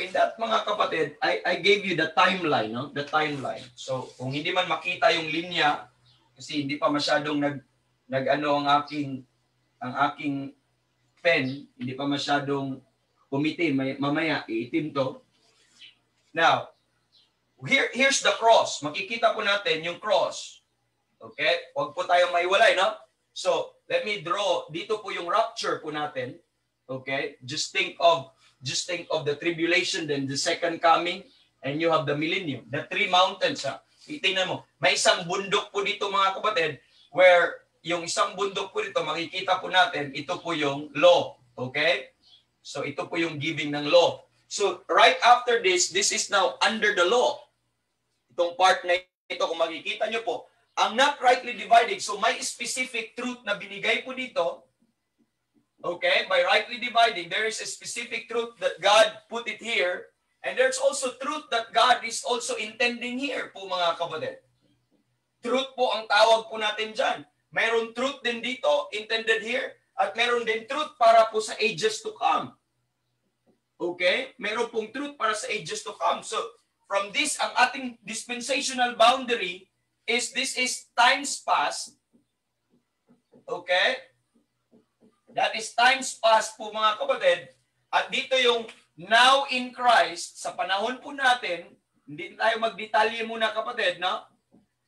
in that mga kapatid, I gave you the timeline, no? The timeline. So kung hindi man makita yung linya kasi hindi pa masyadong ang aking pen, hindi pa masyadong pumitim, mamaya iitim to. Now, here's the cross. Makikita po natin yung cross. Okay? Huwag po tayong maiwalay, no? So, let me draw dito po yung rapture po natin. Okay? Just think of the tribulation, then the second coming, and you have the millennium. The three mountains. Tingnan mo, may isang bundok po dito mga kapatid, where yung isang bundok po dito, makikita po natin, ito po yung law. Okay? So ito po yung giving ng law. So right after this is now under the law. Itong part na ito, kung makikita nyo po, ang not rightly divided. So may specific truth na binigay po dito. Okay, by rightly dividing, there is a specific truth that God put it here, and there's also truth that God is also intending here po mga kapatid. Truth po ang tawag po natin dyan. Mayroon truth din dito, intended here, at meron din truth para po sa ages to come. Okay? Meron pong truth para sa ages to come. So, from this, ang ating dispensational boundary is this is times past. Okay? That is times past po mga kapatid. At dito yung now in Christ, sa panahon po natin, hindi tayo magdetalye muna kapatid, no?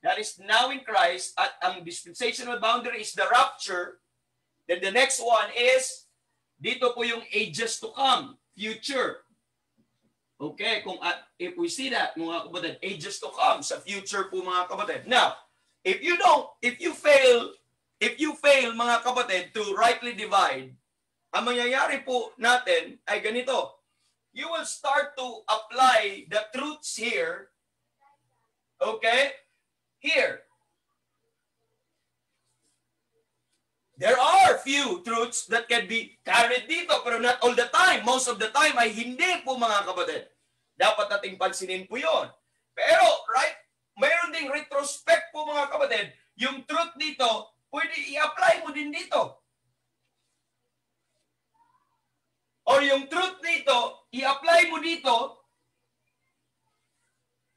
That is now in Christ, at ang dispensational boundary is the rapture. Then the next one is, dito po yung ages to come, future. Okay, if we see that, mga kapatid, ages to come, sa future po mga kapatid. Now, if you fail mga kapatid to rightly divide, ang mangyayari po natin ay ganito. You will start to apply the truths here, okay, here. There are few truths that can be carried dito, pero not all the time. Most of the time ay hindi po mga kapatid. Dapat nating pansinin po yun. Pero, right, mayroon ding retrospect po mga kapatid. Yung truth dito, pwede i-apply mo din dito. Or yung truth dito, i-apply mo dito.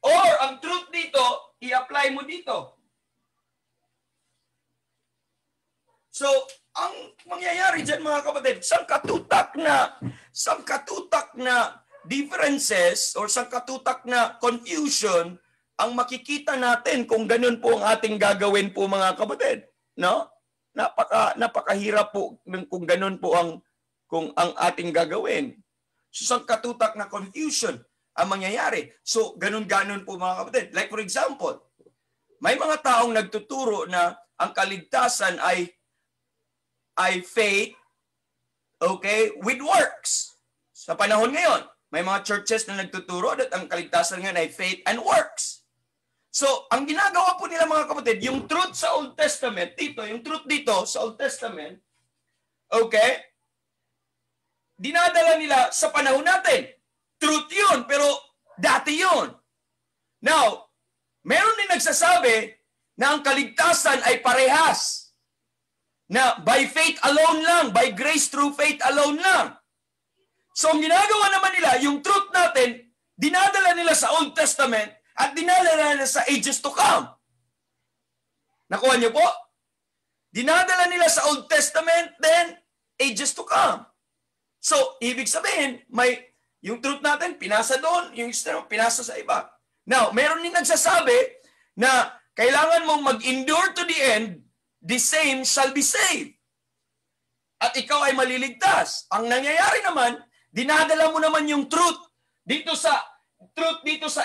Or ang truth dito, i-apply mo dito. So, ang mangyayari dyan mga kapatid, sangkatutak na differences or sangkatutak na confusion ang makikita natin kung ganun po ang ating gagawin po mga kapatid. No? Napakahirap po kung ganun po ang ating gagawin. So, sangkatutak na confusion ang mangyayari. So, ganun-ganun po mga kapatid. Like for example, may mga taong nagtuturo na ang kaligtasan ay faith, okay, with works. Sa panahon ngayon, may mga churches na nagtuturo at ang kaligtasan ngayon ay faith and works. So, ang ginagawa po nila mga kapatid, yung truth sa Old Testament, yung truth dito sa Old Testament, okay, dinadala nila sa panahon natin. Truth yun, pero dati yun. Now, meron din nagsasabi na ang kaligtasan ay parehas. Na by faith alone lang, by grace through faith alone lang. So, ang ginagawa naman nila, yung truth natin, dinadala nila sa Old Testament at dinadala nila sa ages to come. Nakuha niyo po? Dinadala nila sa Old Testament, then ages to come. So, ibig sabihin, yung truth natin, pinasa doon, yung pinasa sa iba. Now, meron din nagsasabi na kailangan mong mag-endure to the end, the same shall be saved. At ikaw ay maliligtas. Ang nangyayari naman, dinadala mo naman yung truth dito sa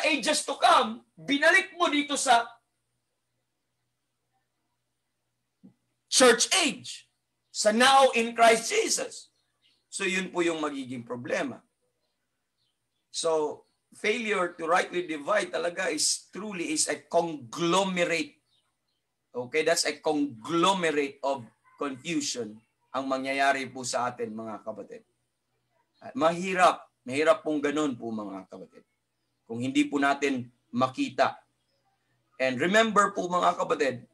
ages to come, binalik mo dito sa church age, sa now in Christ Jesus. So yun po yung magiging problema. So failure to rightly divide talaga truly is a conglomerate. Okay, that's a conglomerate of confusion ang mangyayari po sa atin mga kapatid. At mahirap pong ganun po mga kapatid. Kung hindi po natin makita. And remember po mga kapatid,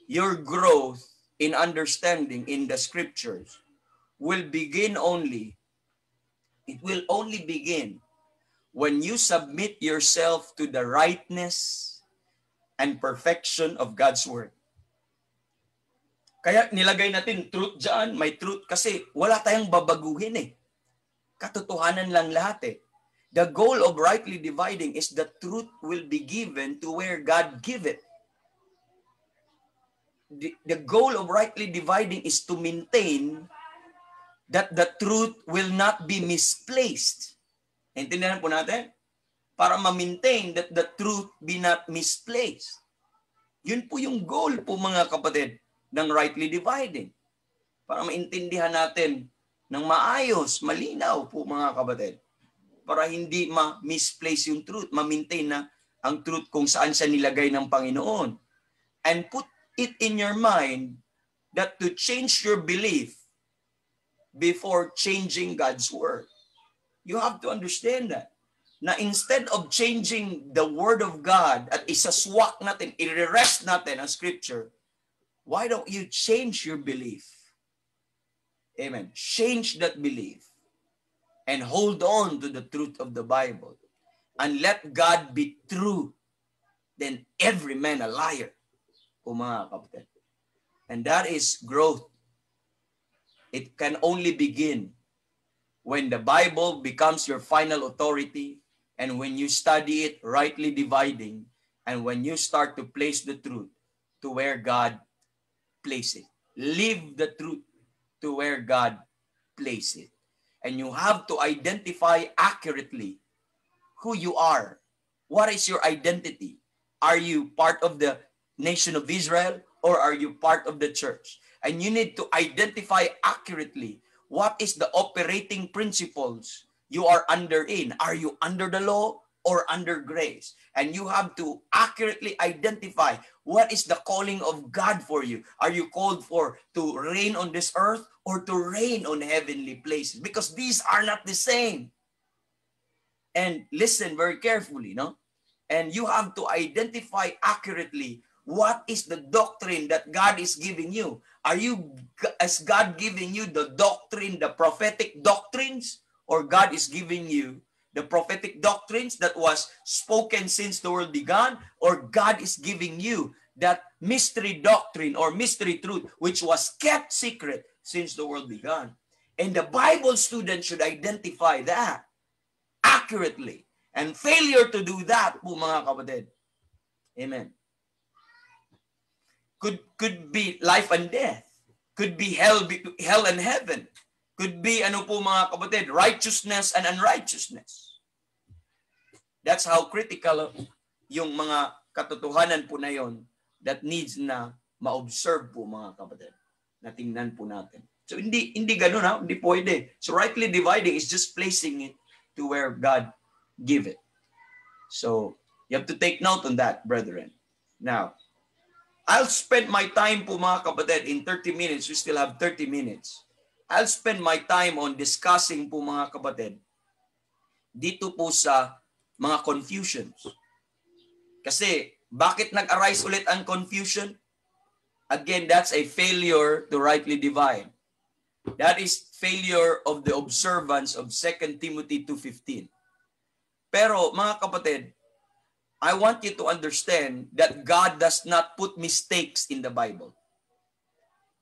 your growth in understanding in the scriptures will only begin when you submit yourself to the rightness and perfection of God's word. Kaya nilagay natin truth dyan, may truth kasi wala tayong babaguhin eh. Katotohanan lang lahat eh. The goal of rightly dividing is the truth will be given to where God give it. The goal of rightly dividing is to maintain that the truth will not be misplaced. Intindihan po natin? Para ma-maintain that the truth be not misplaced. Yun po yung goal po mga kapatid ng rightly dividing. Para maintindihan natin ng maayos, malinaw po mga kapatid. Para hindi ma-misplace yung truth, ma-maintain na ang truth kung saan siya nilagay ng Panginoon. And put it in your mind that to change your belief before changing God's word. You have to understand that. Na instead of changing the word of God at isaswak natin, i-rest natin ang scripture, why don't you change your belief? Amen. Change that belief and hold on to the truth of the Bible and let God be true, then every man a liar. po mga kapatid. And that is growth. It can only begin when the Bible becomes your final authority, and when you study it, rightly dividing, and when you start to place the truth to where God placed it. Live the truth to where God placed it. And you have to identify accurately who you are. What is your identity? Are you part of the nation of Israel, or are you part of the church? And you need to identify accurately what is the operating principles you are under in. Are you under the law or under grace? And you have to accurately identify what is the calling of God for you. Are you called for to reign on this earth or to reign on heavenly places? Because these are not the same. And listen very carefully, no? And you have to identify accurately what is the doctrine that God is giving you. Is God giving you the doctrine, the prophetic doctrines, or God is giving you the prophetic doctrines that was spoken since the world began, or God is giving you that mystery doctrine or mystery truth which was kept secret since the world began? And the Bible student should identify that accurately. And failure to do that po mga kapatid, amen, could be life and death. Could be hell and heaven. Could be ano po mga kapatid, righteousness and unrighteousness. That's how critical yung mga katotohanan po na yon that needs na ma-observe po mga kapatid. Na tingnan po natin. So hindi ganoon ha, hindi pwede. So rightly dividing is just placing it to where God give it. So you have to take note on that, brethren. Now, I'll spend my time po mga kapatid in 30 minutes. We still have 30 minutes. I'll spend my time on discussing po mga kapatid dito po sa mga confusions. Kasi bakit nag-arise ulit ang confusion? Again, that's a failure to rightly divide. That is failure of the observance of 2 Timothy 2:15. Pero mga kapatid, I want you to understand that God does not put mistakes in the Bible.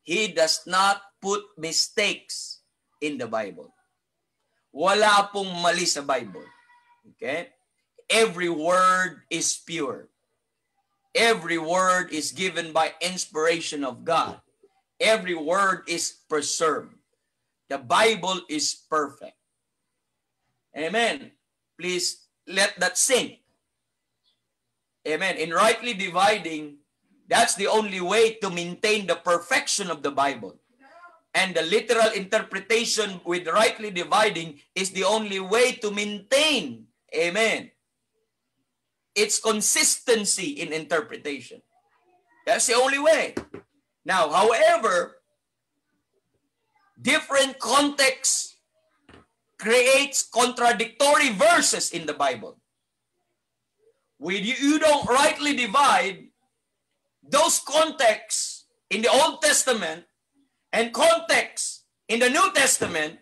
He does not put mistakes in the Bible. Wala pong mali sa Bible. Okay? Every word is pure. Every word is given by inspiration of God. Every word is preserved. The Bible is perfect. Amen. Please let that sink. Amen. In rightly dividing, that's the only way to maintain the perfection of the Bible. And the literal interpretation with rightly dividing is the only way to maintain, amen, its consistency in interpretation. That's the only way. Now, however, different context creates contradictory verses in the Bible. When you don't rightly divide those contexts in the Old Testament and context in the New Testament,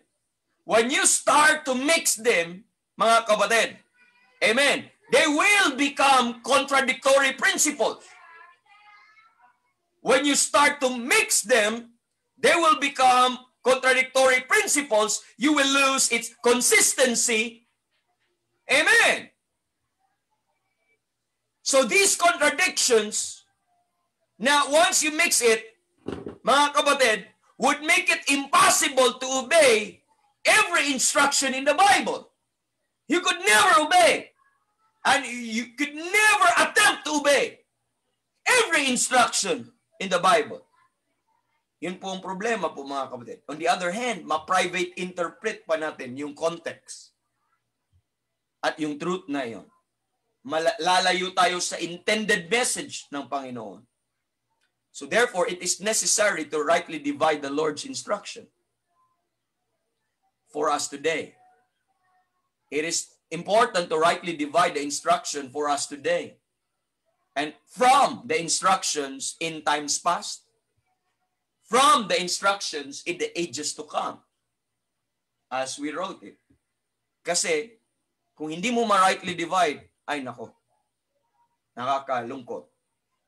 when you start to mix them, mga kapatid, amen, they will become contradictory principles. When you start to mix them, they will become contradictory principles. You will lose its consistency. Amen. So these contradictions, now once you mix it, mga kapatid, would make it impossible to obey every instruction in the Bible. You could never obey. And you could never attempt to obey every instruction in the Bible. Yun po ang problema po mga kapatid. On the other hand, ma-private interpret pa natin yung context at yung truth na yon. Lalayo tayo sa intended message ng Panginoon. So therefore, it is necessary to rightly divide the Lord's instruction for us today. It is important to rightly divide the instruction for us today. And from the instructions in times past, from the instructions in the ages to come, as we wrote it. Kasi, kung hindi mo ma-rightly divide, ay nako, nakakalungkot.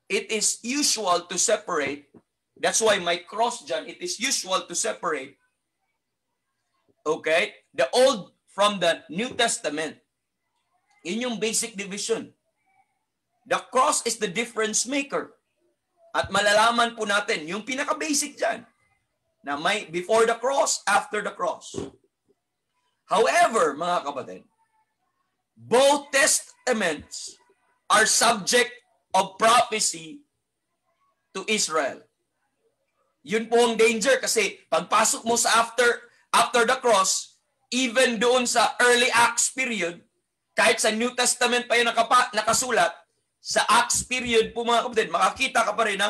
it is usual to separate. That's why my cross dyan, it is usual to separate, okay, the Old from the New Testament. Yun yung basic division. The cross is the difference maker. At malalaman po natin, yung pinaka-basic dyan, na may before the cross, after the cross. However, mga kapatid, both testaments are subject of prophecy to Israel. Yun po ang danger kasi pagpasok mo sa after the cross, even doon sa early Acts period, kahit sa New Testament pa yung nakasulat, sa Acts period po mga kapatid, makakita ka pa rin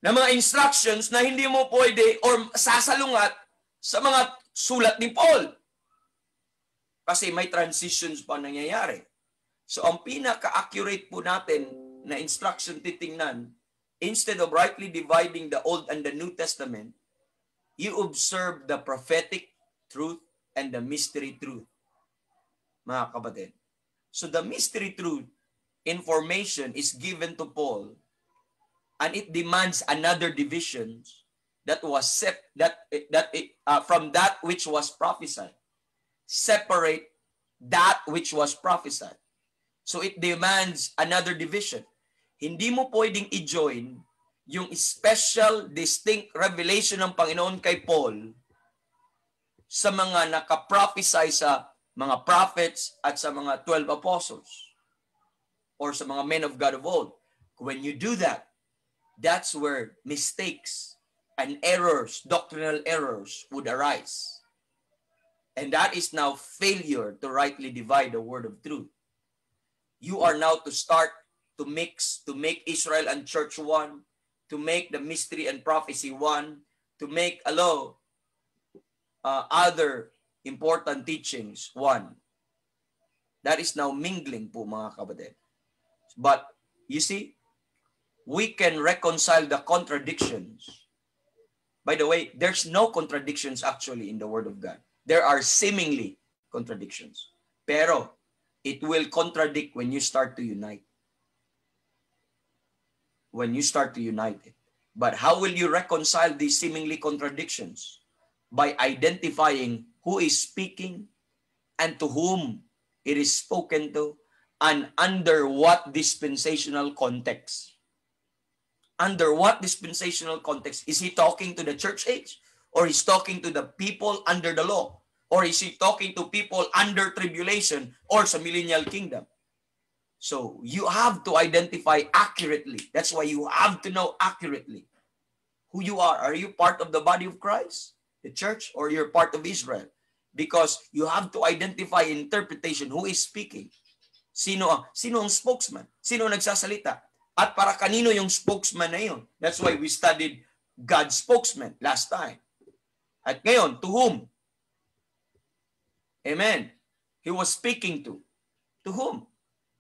ng mga instructions na hindi mo pwede or sasalungat sa mga sulat ni Paul. Kasi may transitions pa nangyayari. So ang pinaka-accurate po natin na instruction titingnan, instead of rightly dividing the Old and the New Testament, you observe the prophetic truth and the mystery truth. Mga kapatid. So the mystery truth information is given to Paul, and it demands another division that was from that which was prophesied. Separate that which was prophesied. So it demands another division. Hindi mo pwedeng i-join yung special, distinct revelation ng Panginoon kay Paul sa mga nakaprophesy sa mga prophets at sa mga 12 apostles or sa mga men of God of old. When you do that, that's where mistakes and errors, doctrinal errors would arise. And that is now failure to rightly divide the word of truth. You are now to start to mix, to make Israel and church one, to make the mystery and prophecy one, to make other important teachings one. That is now mingling po mga kapatid. But you see, we can reconcile the contradictions. By the way, there's no contradictions actually in the Word of God. There are seemingly contradictions. Pero it will contradict when you start to unite. When you start to unite it. But how will you reconcile these seemingly contradictions? By identifying who is speaking and to whom it is spoken to and under what dispensational context. Under what dispensational context? Is he talking to the church age? Or he's talking to the people under the law? Or is he talking to people under tribulation or sa millennial kingdom? So you have to identify accurately. That's why you have to know accurately who you are. Are you part of the body of Christ, the church, or you're part of Israel? Because you have to identify interpretation who is speaking. Sino ang spokesman? Sino ang nagsasalita? At para kanino yung spokesman na yun? That's why we studied God's spokesman last time. At ngayon, to whom? Amen. He was speaking to. To whom?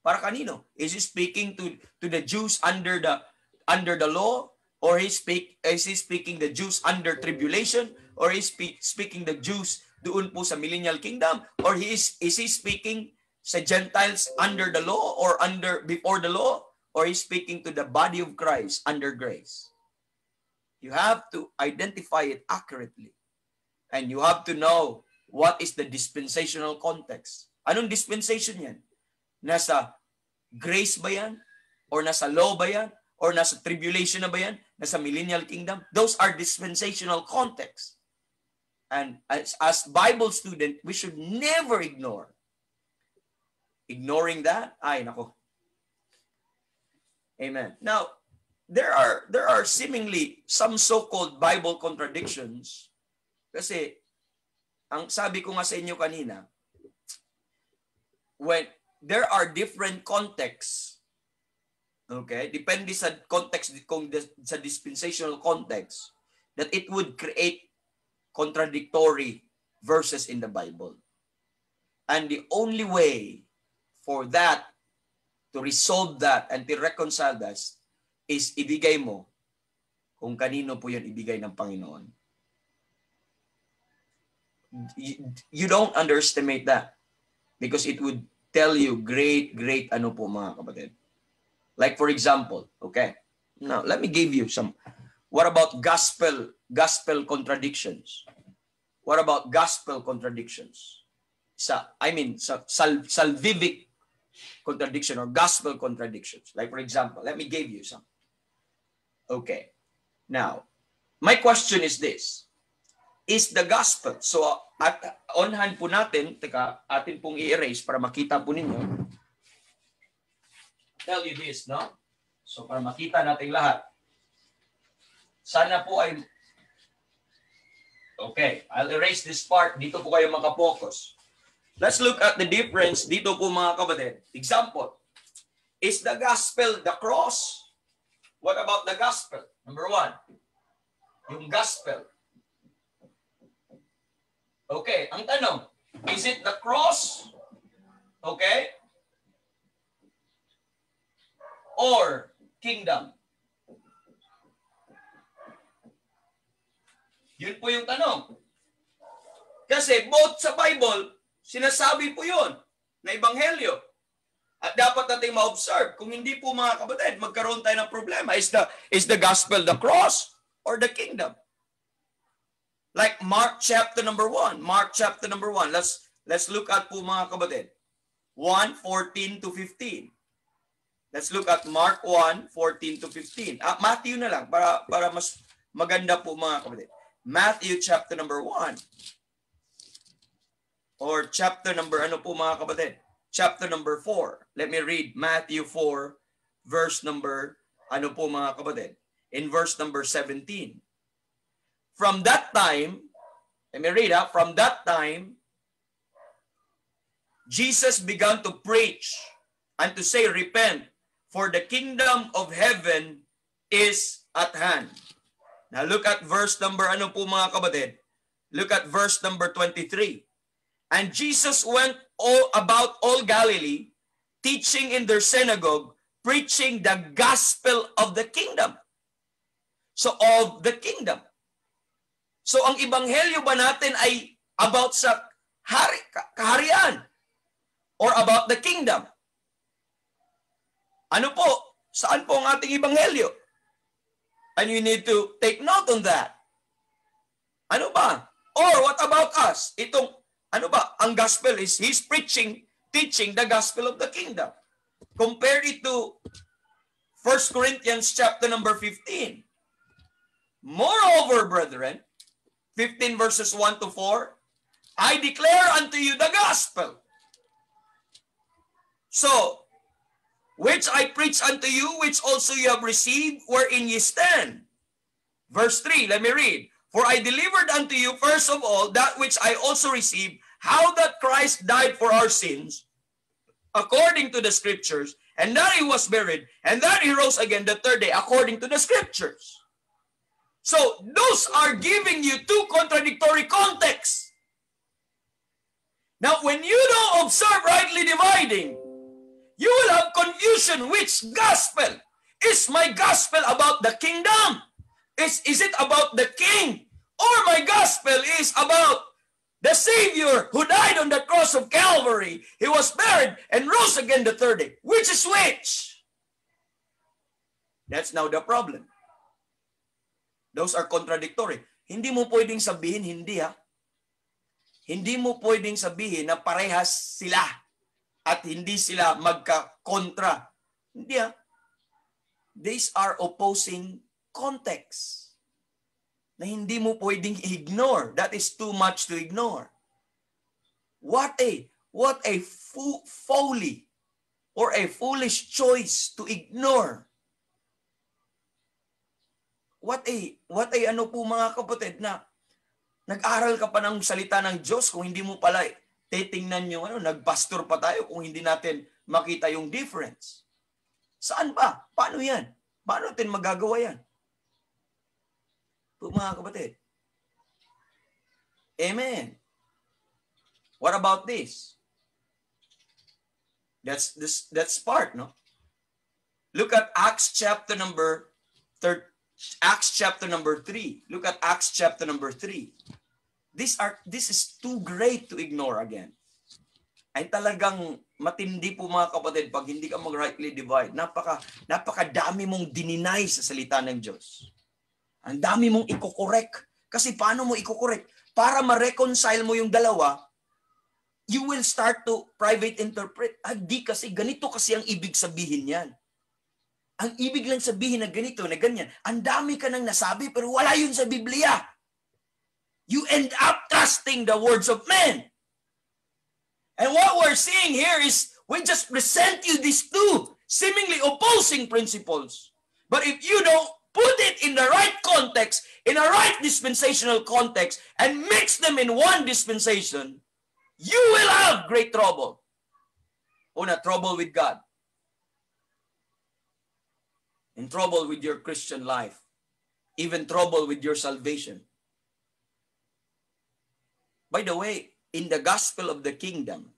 Para kanino? Is he speaking to the Jews under the law? Or is he speaking the Jews under tribulation? Or is speaking the Jews doon po sa millennial kingdom? Or is he speaking sa Gentiles under the law or before the law? Or is speaking to the body of Christ under grace? You have to identify it accurately. And you have to know what is the dispensational context. Anong dispensation yan? Nasa grace ba yan? Or nasa law ba yan? Or nasa tribulation na ba yan? Nasa millennial kingdom? Those are dispensational contexts. And as Bible student, we should never ignore. Ignoring that, ay nako. Amen. Now, there are seemingly some so-called Bible contradictions. Kasi, ang sabi ko nga sa inyo kanina, when there are different contexts, okay, depende sa context, kung sa dispensational context, that it would create contradictory verses in the Bible. And the only way for that, to resolve that and to reconcile that, is ibigay mo kung kanino po yun ibigay ng Panginoon. You don't underestimate that because it would tell you great ano po mga kapatid. Like for example, okay. Now, let me give you some. What about gospel contradictions? What about gospel contradictions? Salvific contradiction or gospel contradictions. Like for example, let me give you some. Okay. Now, my question is this. Is the gospel, so at on hand po natin, atin pong i-erase para makita po ninyo. Tell you this, no? So para makita natin lahat. Sana po ay, okay, I'll erase this part. Dito po kayo makapokus. Let's look at the difference dito po mga kapatid. Example, is the gospel the cross? What about the gospel? Number one, yung gospel. Okay, ang tanong, is it the cross? Okay? Or kingdom? Yun po yung tanong. Kasi both sa Bible, sinasabi po yun na ebanghelyo. At dapat natin ma-observe. Kung hindi po mga kapatid, magkaroon tayo ng problema. Is the gospel the cross or the kingdom? Like Mark chapter number 1. Mark chapter number 1. Let's look at po mga kapatid. 1:14 to 15. Let's look at Mark 1:14 to 15. Matthew na lang para mas maganda po mga kapatid. Matthew chapter number 1. Or chapter number, ano po mga kapatid? Chapter number 4. Let me read Matthew 4, verse number, ano po mga kapatid? In verse number 17. From that time, let me read, from that time, Jesus began to preach and to say, repent, for the kingdom of heaven is at hand. Now look at verse number, ano po mga kapatid? Look at verse number 23. And Jesus went about all Galilee, teaching in their synagogue, preaching the gospel of the kingdom. So, of the kingdom. So, ang ebanghelyo ba natin ay about sa kaharian? Or about the kingdom? Ano po? Saan po ang ating ebanghelyo? And you need to take note on that. Ano ba? Or what about us? Itong, ano ba? Ang gospel is He's preaching, teaching the gospel of the kingdom. Compare it to 1 Corinthians chapter number 15. Moreover, brethren, 15 verses 1 to 4, I declare unto you the gospel. So, which I preach unto you, which also you have received, wherein ye stand. Verse 3, let me read. For I delivered unto you first of all that which I also received, how that Christ died for our sins, according to the scriptures, and that He was buried, and that He rose again the third day, according to the scriptures. So, those are giving you two contradictory contexts. Now, when you don't observe rightly dividing, you will have confusion. Which gospel? Is my gospel about the kingdom? Is it about the king? Or my gospel is about the Savior who died on the cross of Calvary. He was buried and rose again the third day. Which is which? That's now the problem. Those are contradictory. Hindi mo pwedeng sabihin, hindi ha. Hindi mo pwedeng sabihin na parehas sila at hindi sila magka-kontra. Hindi ha. These are opposing contexts na hindi mo pwedeng ignore. That is too much to ignore. What a folly or a foolish choice to ignore. What a ano po mga kapatid na nag-aral ka pa ng salita ng Diyos kung hindi mo pala titingnan yung nagpastor pa tayo kung hindi natin makita yung difference. Saan ba? Paano yan? Paano natin magagawa yan? Po mga kapatid. Amen. What about this? That's part, no? Look at Acts chapter number 3. Look at Acts chapter number 3. This is too great to ignore again. ay talagang matindi po mga kapatid pag hindi ka mag-rightly divide. Napakadami mong dininay sa salita ng Diyos. Ang dami mong ikokorek. Kasi paano mo ikokorek? Para ma-reconcile mo yung dalawa, you will start to private interpret. Di kasi, ganito kasi ang ibig sabihin yan. Ang ibig lang sabihin na ganito, na ganyan. Ang dami ka nang nasabi, pero wala yun sa Biblia. You end up trusting the words of men. And what we're seeing here is, we just present you these two seemingly opposing principles. But if you don't put it in the right context, in a right dispensational context, and mix them in one dispensation, you will have great trouble. Una, trouble with God. In trouble with your Christian life. Even trouble with your salvation. By the way, in the gospel of the kingdom,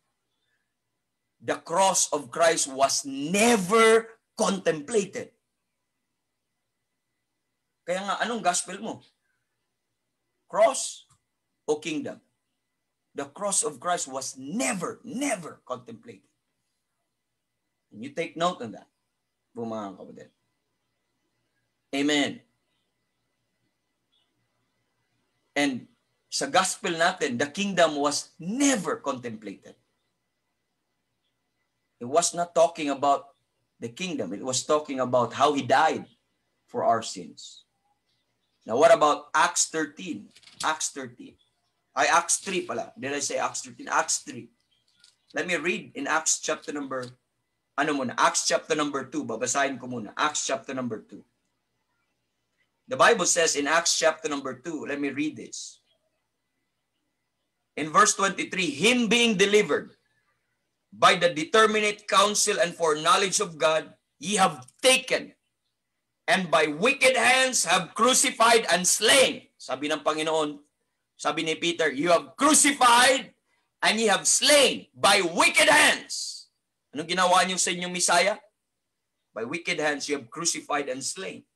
the cross of Christ was never contemplated. Kaya nga, anong gospel mo? Cross o kingdom? The cross of Christ was never contemplated. And you take note on that, mga kapatid. Amen. And sa gospel natin, the kingdom was never contemplated. It was not talking about the kingdom. It was talking about how he died for our sins. Now, what about Acts 13? Acts 13. Acts 3 pala. Did I say Acts 13? Acts 3. Let me read in Acts chapter number, Acts chapter number 2. Babasahin ko muna. Acts chapter number 2. The Bible says in Acts chapter number 2, let me read this. In verse 23, him being delivered by the determinate counsel and foreknowledge of God, ye have taken, and by wicked hands have crucified and slain. Sabi ng Panginoon, sabi ni Peter, you have crucified and ye have slain by wicked hands. Anong ginawa niyo sa inyong Messiah? By wicked hands you have crucified and slain.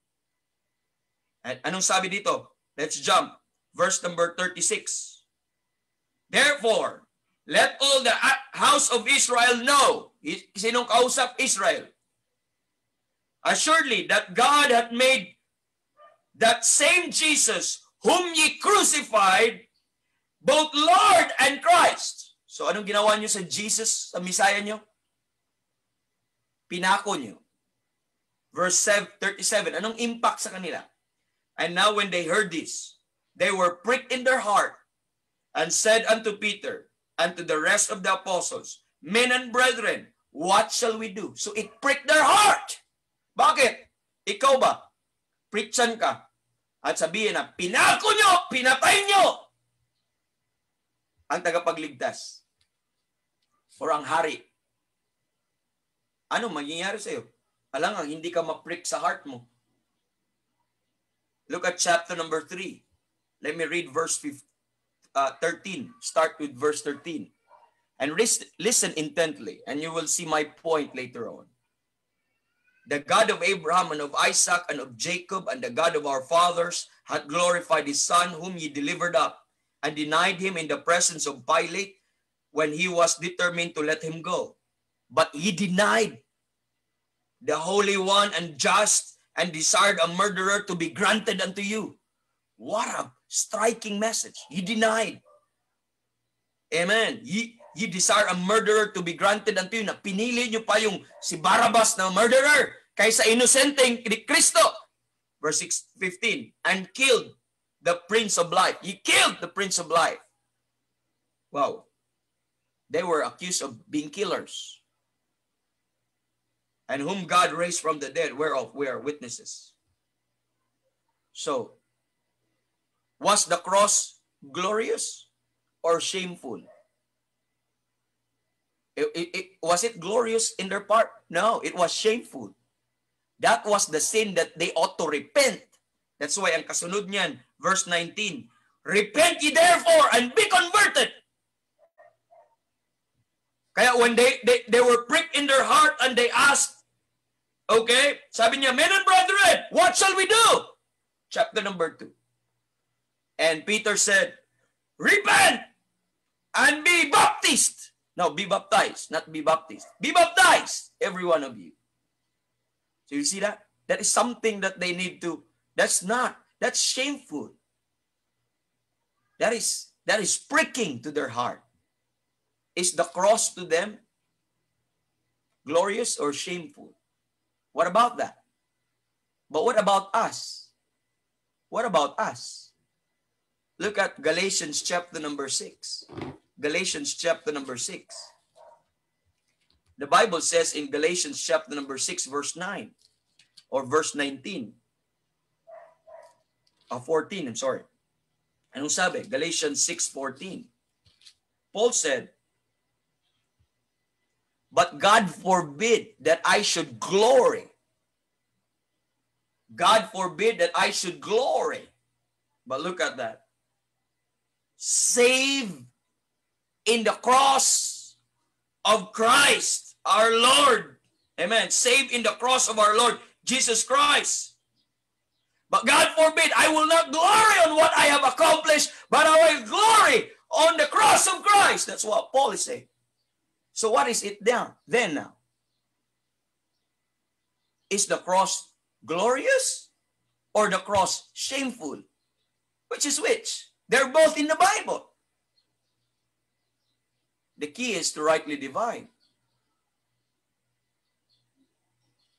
At anong sabi dito? Let's jump. Verse number 36. Therefore, let all the house of Israel know. Sinong kausap? Israel. Assuredly, that God hath made that same Jesus whom ye crucified, both Lord and Christ. So anong ginawa nyo sa Jesus, sa Messiah nyo? Pinako nyo. Verse 37, anong impact sa kanila? And now when they heard this, they were pricked in their heart, and said unto Peter, and to the rest of the apostles, men and brethren, what shall we do? So it pricked their heart. Bakit? Ikaw ba? Preachan ka. At sabihin na, pinako nyo, pinatay nyo ang tagapagligtas. Or ang hari. Ano mangyayari sa'yo? Alangang hindi ka ma-prick sa heart mo. Look at chapter number 3. Let me read verse 13. Start with verse 13. And listen intently, and you will see my point later on. The God of Abraham and of Isaac and of Jacob and the God of our fathers hath glorified his Son, whom ye delivered up, and denied him in the presence of Pilate when he was determined to let him go. But ye denied the Holy One and just, and desired a murderer to be granted unto you. What a striking message. Ye denied. Amen. Ye desire a murderer to be granted unto you. Na pinili nyo pa yung si Barabbas na murderer kaysa inosenteng Kristo. Verse 15. And killed the Prince of Life. Ye killed the Prince of Life. Wow. They were accused of being killers. And whom God raised from the dead, whereof we are witnesses. So, was the cross glorious or shameful? Was it glorious in their part? No, it was shameful. That was the sin that they ought to repent. That's why ang kasunod niyan, verse 19, repent ye therefore and be converted. Kaya when they were pricked in their heart and they asked, okay, sabi niya, men and brethren, what shall we do? Chapter number 2. And Peter said, repent and be baptized. No, be baptized, not be baptized. Be baptized, every one of you. So you see that? That is something that they need to, that's shameful. That is pricking to their heart. Is the cross to them glorious or shameful? What about that? But what about us? What about us? Look at Galatians chapter number 6. Galatians chapter number 6. The Bible says in Galatians chapter number 6 verse 9 or verse 19. 14, I'm sorry. Anong sabi? Galatians 6:14. Paul said, but God forbid that I should glory. God forbid that I should glory. But look at that. Save in the cross of Christ, our Lord. Amen. Save in the cross of our Lord, Jesus Christ. But God forbid, I will not glory on what I have accomplished, but I will glory on the cross of Christ. That's what Paul is saying. So what is it then now? Is the cross glorious or the cross shameful? Which is which? They're both in the Bible. The key is to rightly divide.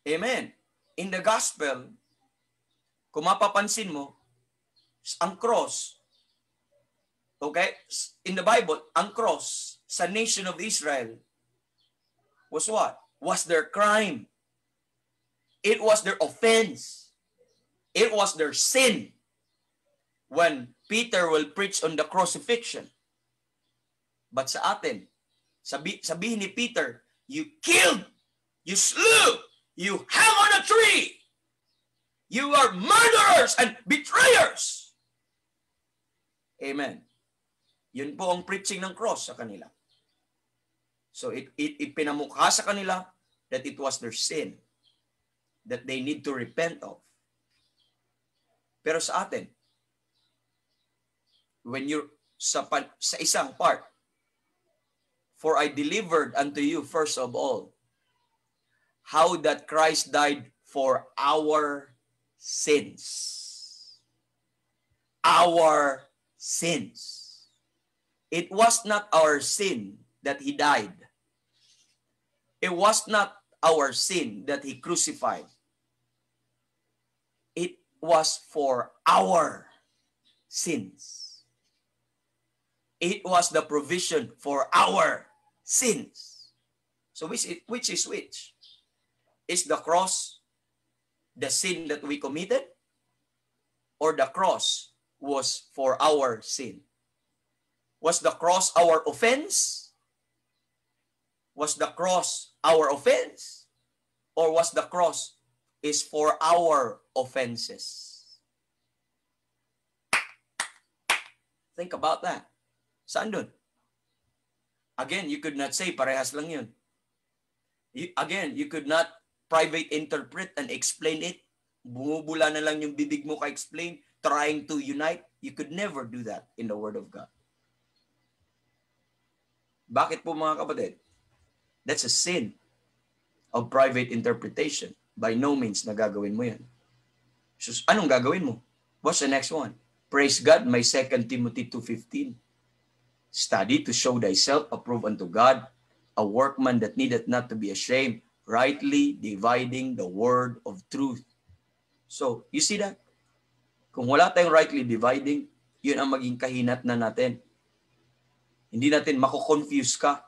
Amen. In the gospel, kung mapapansin mo, ang cross, okay, in the Bible, ang cross sa nation of Israel was what? Was their crime. It was their offense. It was their sin. When Peter will preach on the crucifixion. But sa atin, sabihin ni Peter, you killed, you slew, you hung on a tree. You are murderers and betrayers. Amen. Yun po ang preaching ng cross sa kanila. So it pinamukha sa kanila that it was their sin that they need to repent of. Pero sa atin, when you sa isang part, for I delivered unto you first of all how that Christ died for our sins. Our sins. It was not our sin that he died. It was not our sin that he crucified. It was for our sins. It was the provision for our sins. So which is which? Is the cross the sin that we committed? Or the cross was for our sin? Was the cross our offense? Was the cross our offense? Or was the cross is for our offenses? Think about that. Saan dun? Again, you could not say parehas lang yun. You could not private interpret and explain it. Bumubula na lang yung bibig mo ka-explain, trying to unite. You could never do that in the Word of God. Bakit po mga kapatid? That's a sin of private interpretation. By no means na gagawin mo yan. So, anong gagawin mo? What's the next one? Praise God, my 2 Timothy 2:15. Study to show thyself approved unto God, a workman that needeth not to be ashamed, rightly dividing the word of truth. So, you see that? Kung wala tayong rightly dividing, yun ang maging kahinat na natin. Hindi natin mako-confuse ka.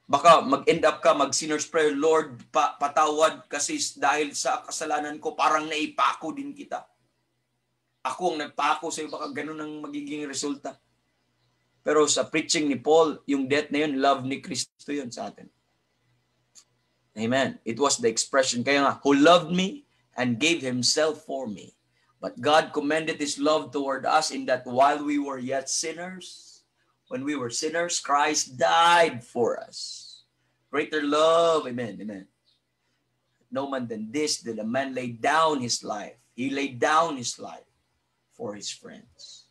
Baka mag-end up ka, mag-sinner's prayer, Lord, patawad kasi dahil sa kasalanan ko, parang naipako din kita. Ako ang nagpako sa'yo, baka ganun ang magiging resulta. Pero sa preaching ni Paul, yung death na yun, love ni Kristo yun sa atin. Amen. It was the expression, kaya nga, who loved me and gave himself for me. But God commended his love toward us in that while we were yet sinners, when we were sinners, Christ died for us. Greater love, amen, amen. No man than this did a man lay down his life. He laid down his life for his friends.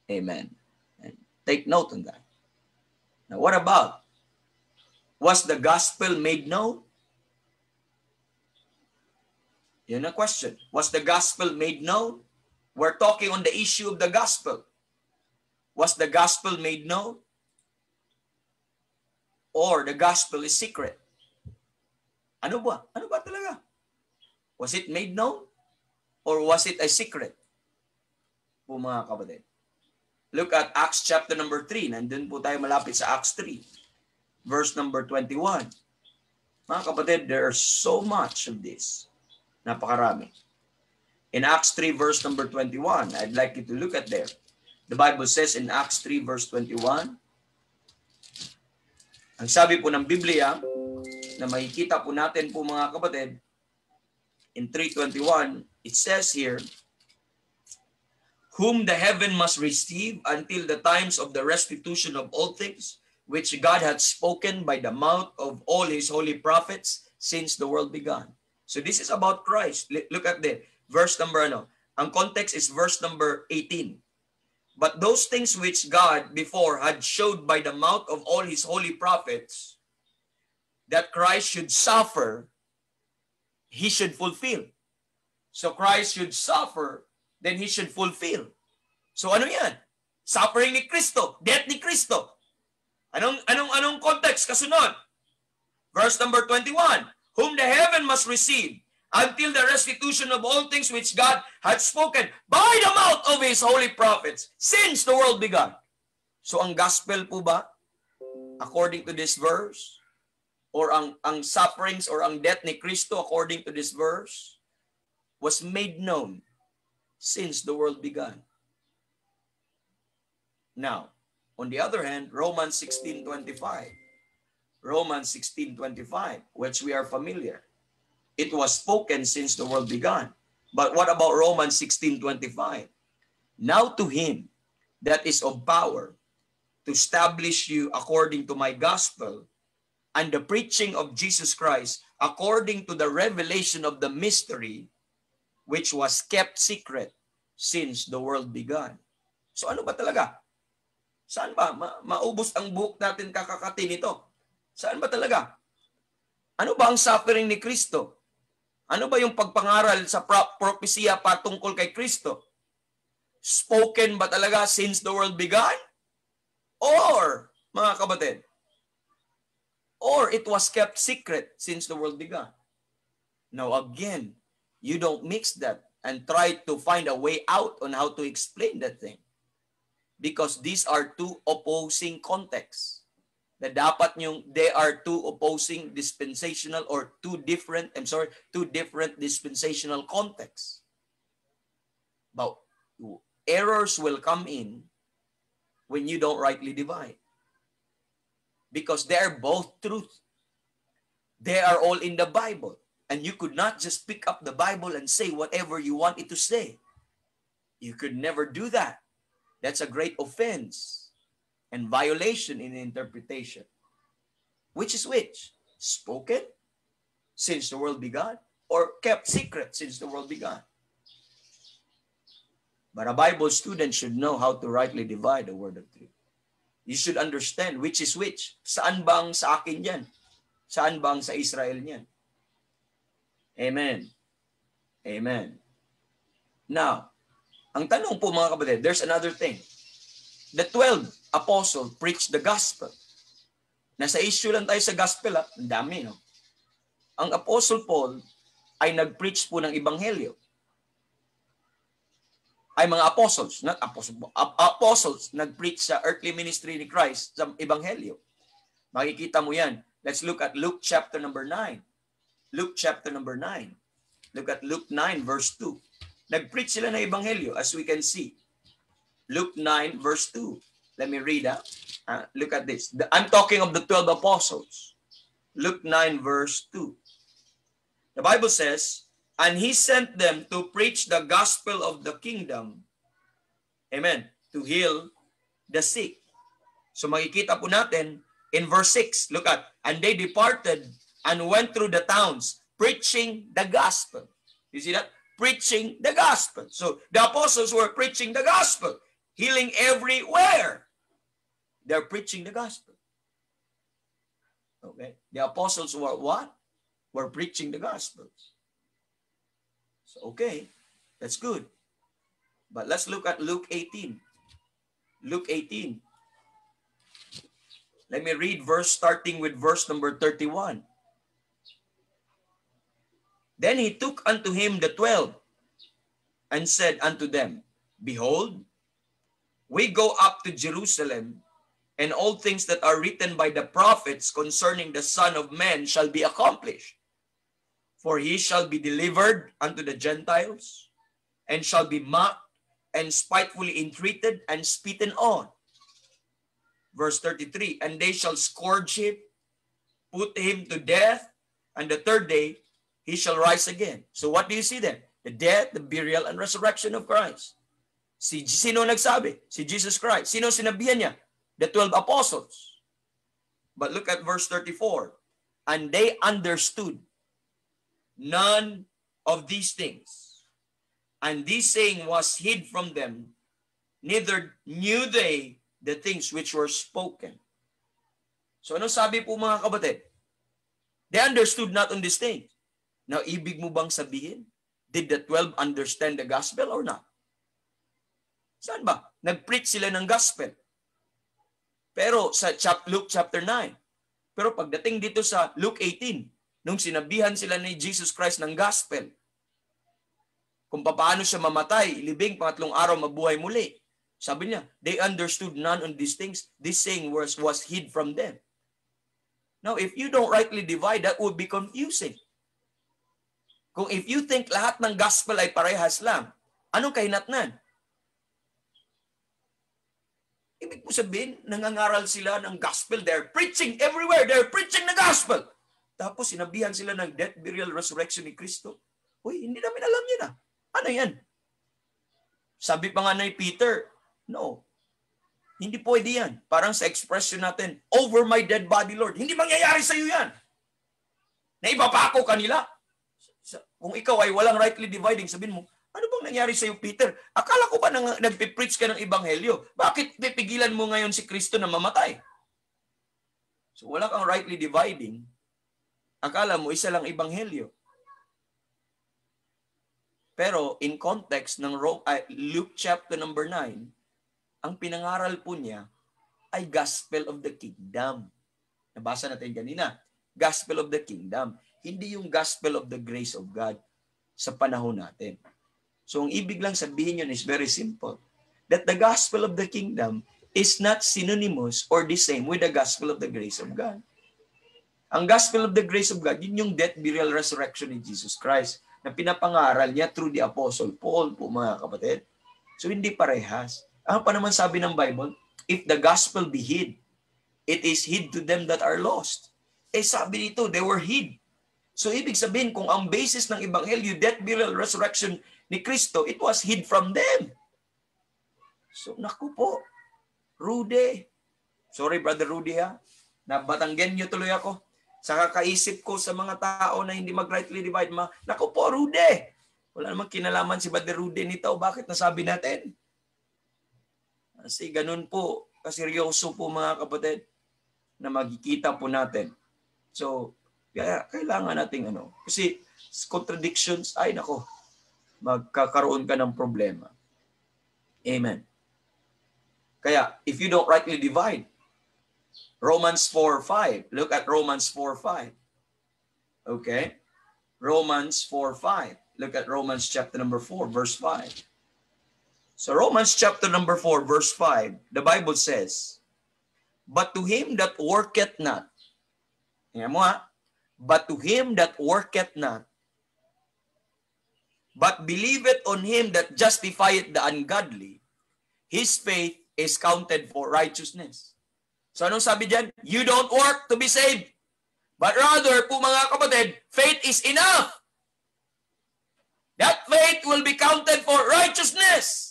Amen. And take note on that. Now, what about? Was the gospel made known? Yun a question. Was the gospel made known? We're talking on the issue of the gospel. Was the gospel made known? Or the gospel is secret? Ano ba? Ano ba talaga? Was it made known? Or was it a secret? Po mga kapatid. Look at Acts chapter number 3. Nandun po tayo malapit sa Acts 3. Verse number 21. Mga kapatid, there are so much of this. Napakarami. In Acts 3 verse number 21, I'd like you to look at there. The Bible says in Acts 3 verse 21, ang sabi po ng Biblia, na makikita po natin po mga kapatid, in 3:21, it says here, whom the heaven must receive until the times of the restitution of all things, which God had spoken by the mouth of all his holy prophets since the world began. So this is about Christ. Look at the verse number, ang context is verse number 18. But those things which God before had showed by the mouth of all his holy prophets, that Christ should suffer, he should fulfill. So Christ should suffer, then he should fulfill. So ano yan? Suffering ni Kristo, death ni Kristo. Anong context kasunod? Verse number 21, whom the heaven must receive until the restitution of all things which God had spoken by the mouth of his holy prophets since the world began. So ang gospel po ba, according to this verse, or ang sufferings or ang death ni Kristo according to this verse, was made known since the world began. Now, on the other hand, Romans 16:25. Romans 16:25, which we are familiar. It was spoken since the world began. But what about Romans 16:25? Now to him that is of power to establish you according to my gospel and the preaching of Jesus Christ according to the revelation of the mystery which was kept secret since the world began. So ano ba talaga? Saan ba? Maubos ang buhok natin kakakatin ito. Saan ba talaga? Ano ba ang suffering ni Kristo? Ano ba yung pagpangaral sa propesya patungkol kay Kristo? Spoken ba talaga since the world began? Or, mga kapatid, or it was kept secret since the world began? Now again, you don't mix that and try to find a way out on how to explain that thing. Because these are two opposing contexts. They are two opposing dispensational or two different dispensational contexts. But errors will come in when you don't rightly divide. Because they are both truth. They are all in the Bible. And you could not just pick up the Bible and say whatever you want it to say. You could never do that. That's a great offense and violation in interpretation. Which is which? Spoken since the world began or kept secret since the world began? But a Bible student should know how to rightly divide the word of truth. You should understand which is which. Saan bang sa akin yan? Saan bang sa Israel yan? Amen. Amen. Now, ang tanong po mga kapatid, there's another thing. The 12 apostles preached the gospel. Nasa issue lang tayo sa gospel, ang dami, no? Ang Apostle Paul ay nag-preach po ng ebanghelyo. Ay mga apostles, not apostles nag-preach sa earthly ministry ni Christ sa ebanghelyo. Makikita mo yan. Let's look at Luke chapter number 9. Luke chapter number 9. Look at Luke 9 verse 2. Nag-preach sila ng ebanghelyo as we can see. Luke 9 verse 2. Let me read that. Look at this. I'm talking of the 12 apostles. Luke 9 verse 2. The Bible says, and he sent them to preach the gospel of the kingdom. Amen. To heal the sick. So makikita po natin in verse 6. Look at, and they departed and went through the towns preaching the gospel. You see that? Preaching the gospel. So the apostles were preaching the gospel. Healing everywhere. They're preaching the gospel. Okay? The apostles were what? Were preaching the gospels. So, okay, that's good. But let's look at Luke 18. Luke 18. Let me read starting with verse number 31. Then he took unto him the 12 and said unto them, Behold, we go up to Jerusalem, and all things that are written by the prophets concerning the Son of Man shall be accomplished. For he shall be delivered unto the Gentiles, and shall be mocked, and spitefully entreated, and spitten on. Verse 33, and they shall scourge him, put him to death, and the third day he shall rise again. So what do you see then? The death, the burial, and resurrection of Christ. Sino nagsabi? Si Jesus Christ. Sino sinabihan niya? The 12 apostles. But look at verse 34. And they understood none of these things. And this saying was hid from them, neither knew they the things which were spoken. So ano sabi po mga kapatid? They understood not on these things. Now, ibig mo bang sabihin? Did the 12 understand the gospel or not? Saan ba? Nag-preach sila ng gospel. Pero sa Luke chapter 9. Pero pagdating dito sa Luke 18, nung sinabihan sila ni Jesus Christ ng gospel, kung paano siya mamatay, ilibing, pangatlong araw mabuhay muli. Sabi niya, they understood none of these things. This saying was hid from them. Now, if you don't rightly divide, that would be confusing. Kung if you think lahat ng gospel ay parehas lang, anong kahinatnan? Ibig po sabihin, nangangaral sila ng gospel. They're preaching everywhere. They're preaching the gospel. Tapos sinabihan sila ng death, burial, resurrection ni Kristo. Uy, hindi namin alam yun ah. Ano yan? Sabi pa nga ni Peter, no. Hindi pwede yan. Parang sa expression natin, over my dead body, Lord. Hindi mangyayari sa iyo yan. Naibabako kanila. Kung ikaw ay walang rightly dividing, sabihin mo, ano bang nangyari sa iyo, Peter? Akala ko ba nagpipreach ka ng ebanghelyo? Bakit pipigilan mo ngayon si Kristo na mamatay? So wala kang rightly dividing. Akala mo isa lang ebanghelyo. Pero in context ng Luke chapter number 9, ang pinangaral po niya ay gospel of the kingdom. Nabasa natin kanina. Gospel of the kingdom. Hindi yung gospel of the grace of God sa panahon natin. So, ang ibig lang sabihin yun is very simple. That the gospel of the kingdom is not synonymous or the same with the gospel of the grace of God. Ang gospel of the grace of God, yun yung death, burial, resurrection ni Jesus Christ na pinapangaral niya through the Apostle Paul po mga kapatid. So, hindi parehas. Ano pa naman sabi ng Bible? If the gospel be hid, it is hid to them that are lost. Eh sabi dito, they were hid. So ibig sabihin, kung ang basis ng Ebanghelyo, death, burial, resurrection ni Kristo, it was hid from them. So naku po, Rudy. Sorry, Brother Rudy ha. Nabatanggen niyo tuloy ako. Sa kakaisip ko sa mga tao na hindi mag-rightly divide, naku po, Rudy. Wala namang kinalaman si Brother Rudy nito. Bakit nasabi natin? Kasi ganun po, kaseryoso po mga kapatid, na magkikita po natin. So, kaya kailangan nating kasi contradictions, ay nako, magkakaroon ka ng problema. Amen. Kaya, if you don't rightly divide, Romans 4:5. Look at Romans 4:5. Okay? Romans 4:5. Look at Romans chapter number 4, verse 5. So Romans chapter number 4, verse 5, the Bible says, But to him that worketh not, tingnan mo ha, but to him that worketh not, but believeth on him that justifieth the ungodly, his faith is counted for righteousness. So anong sabi dyan? You don't work to be saved. But rather, po mga kapatid, faith is enough. That faith will be counted for righteousness.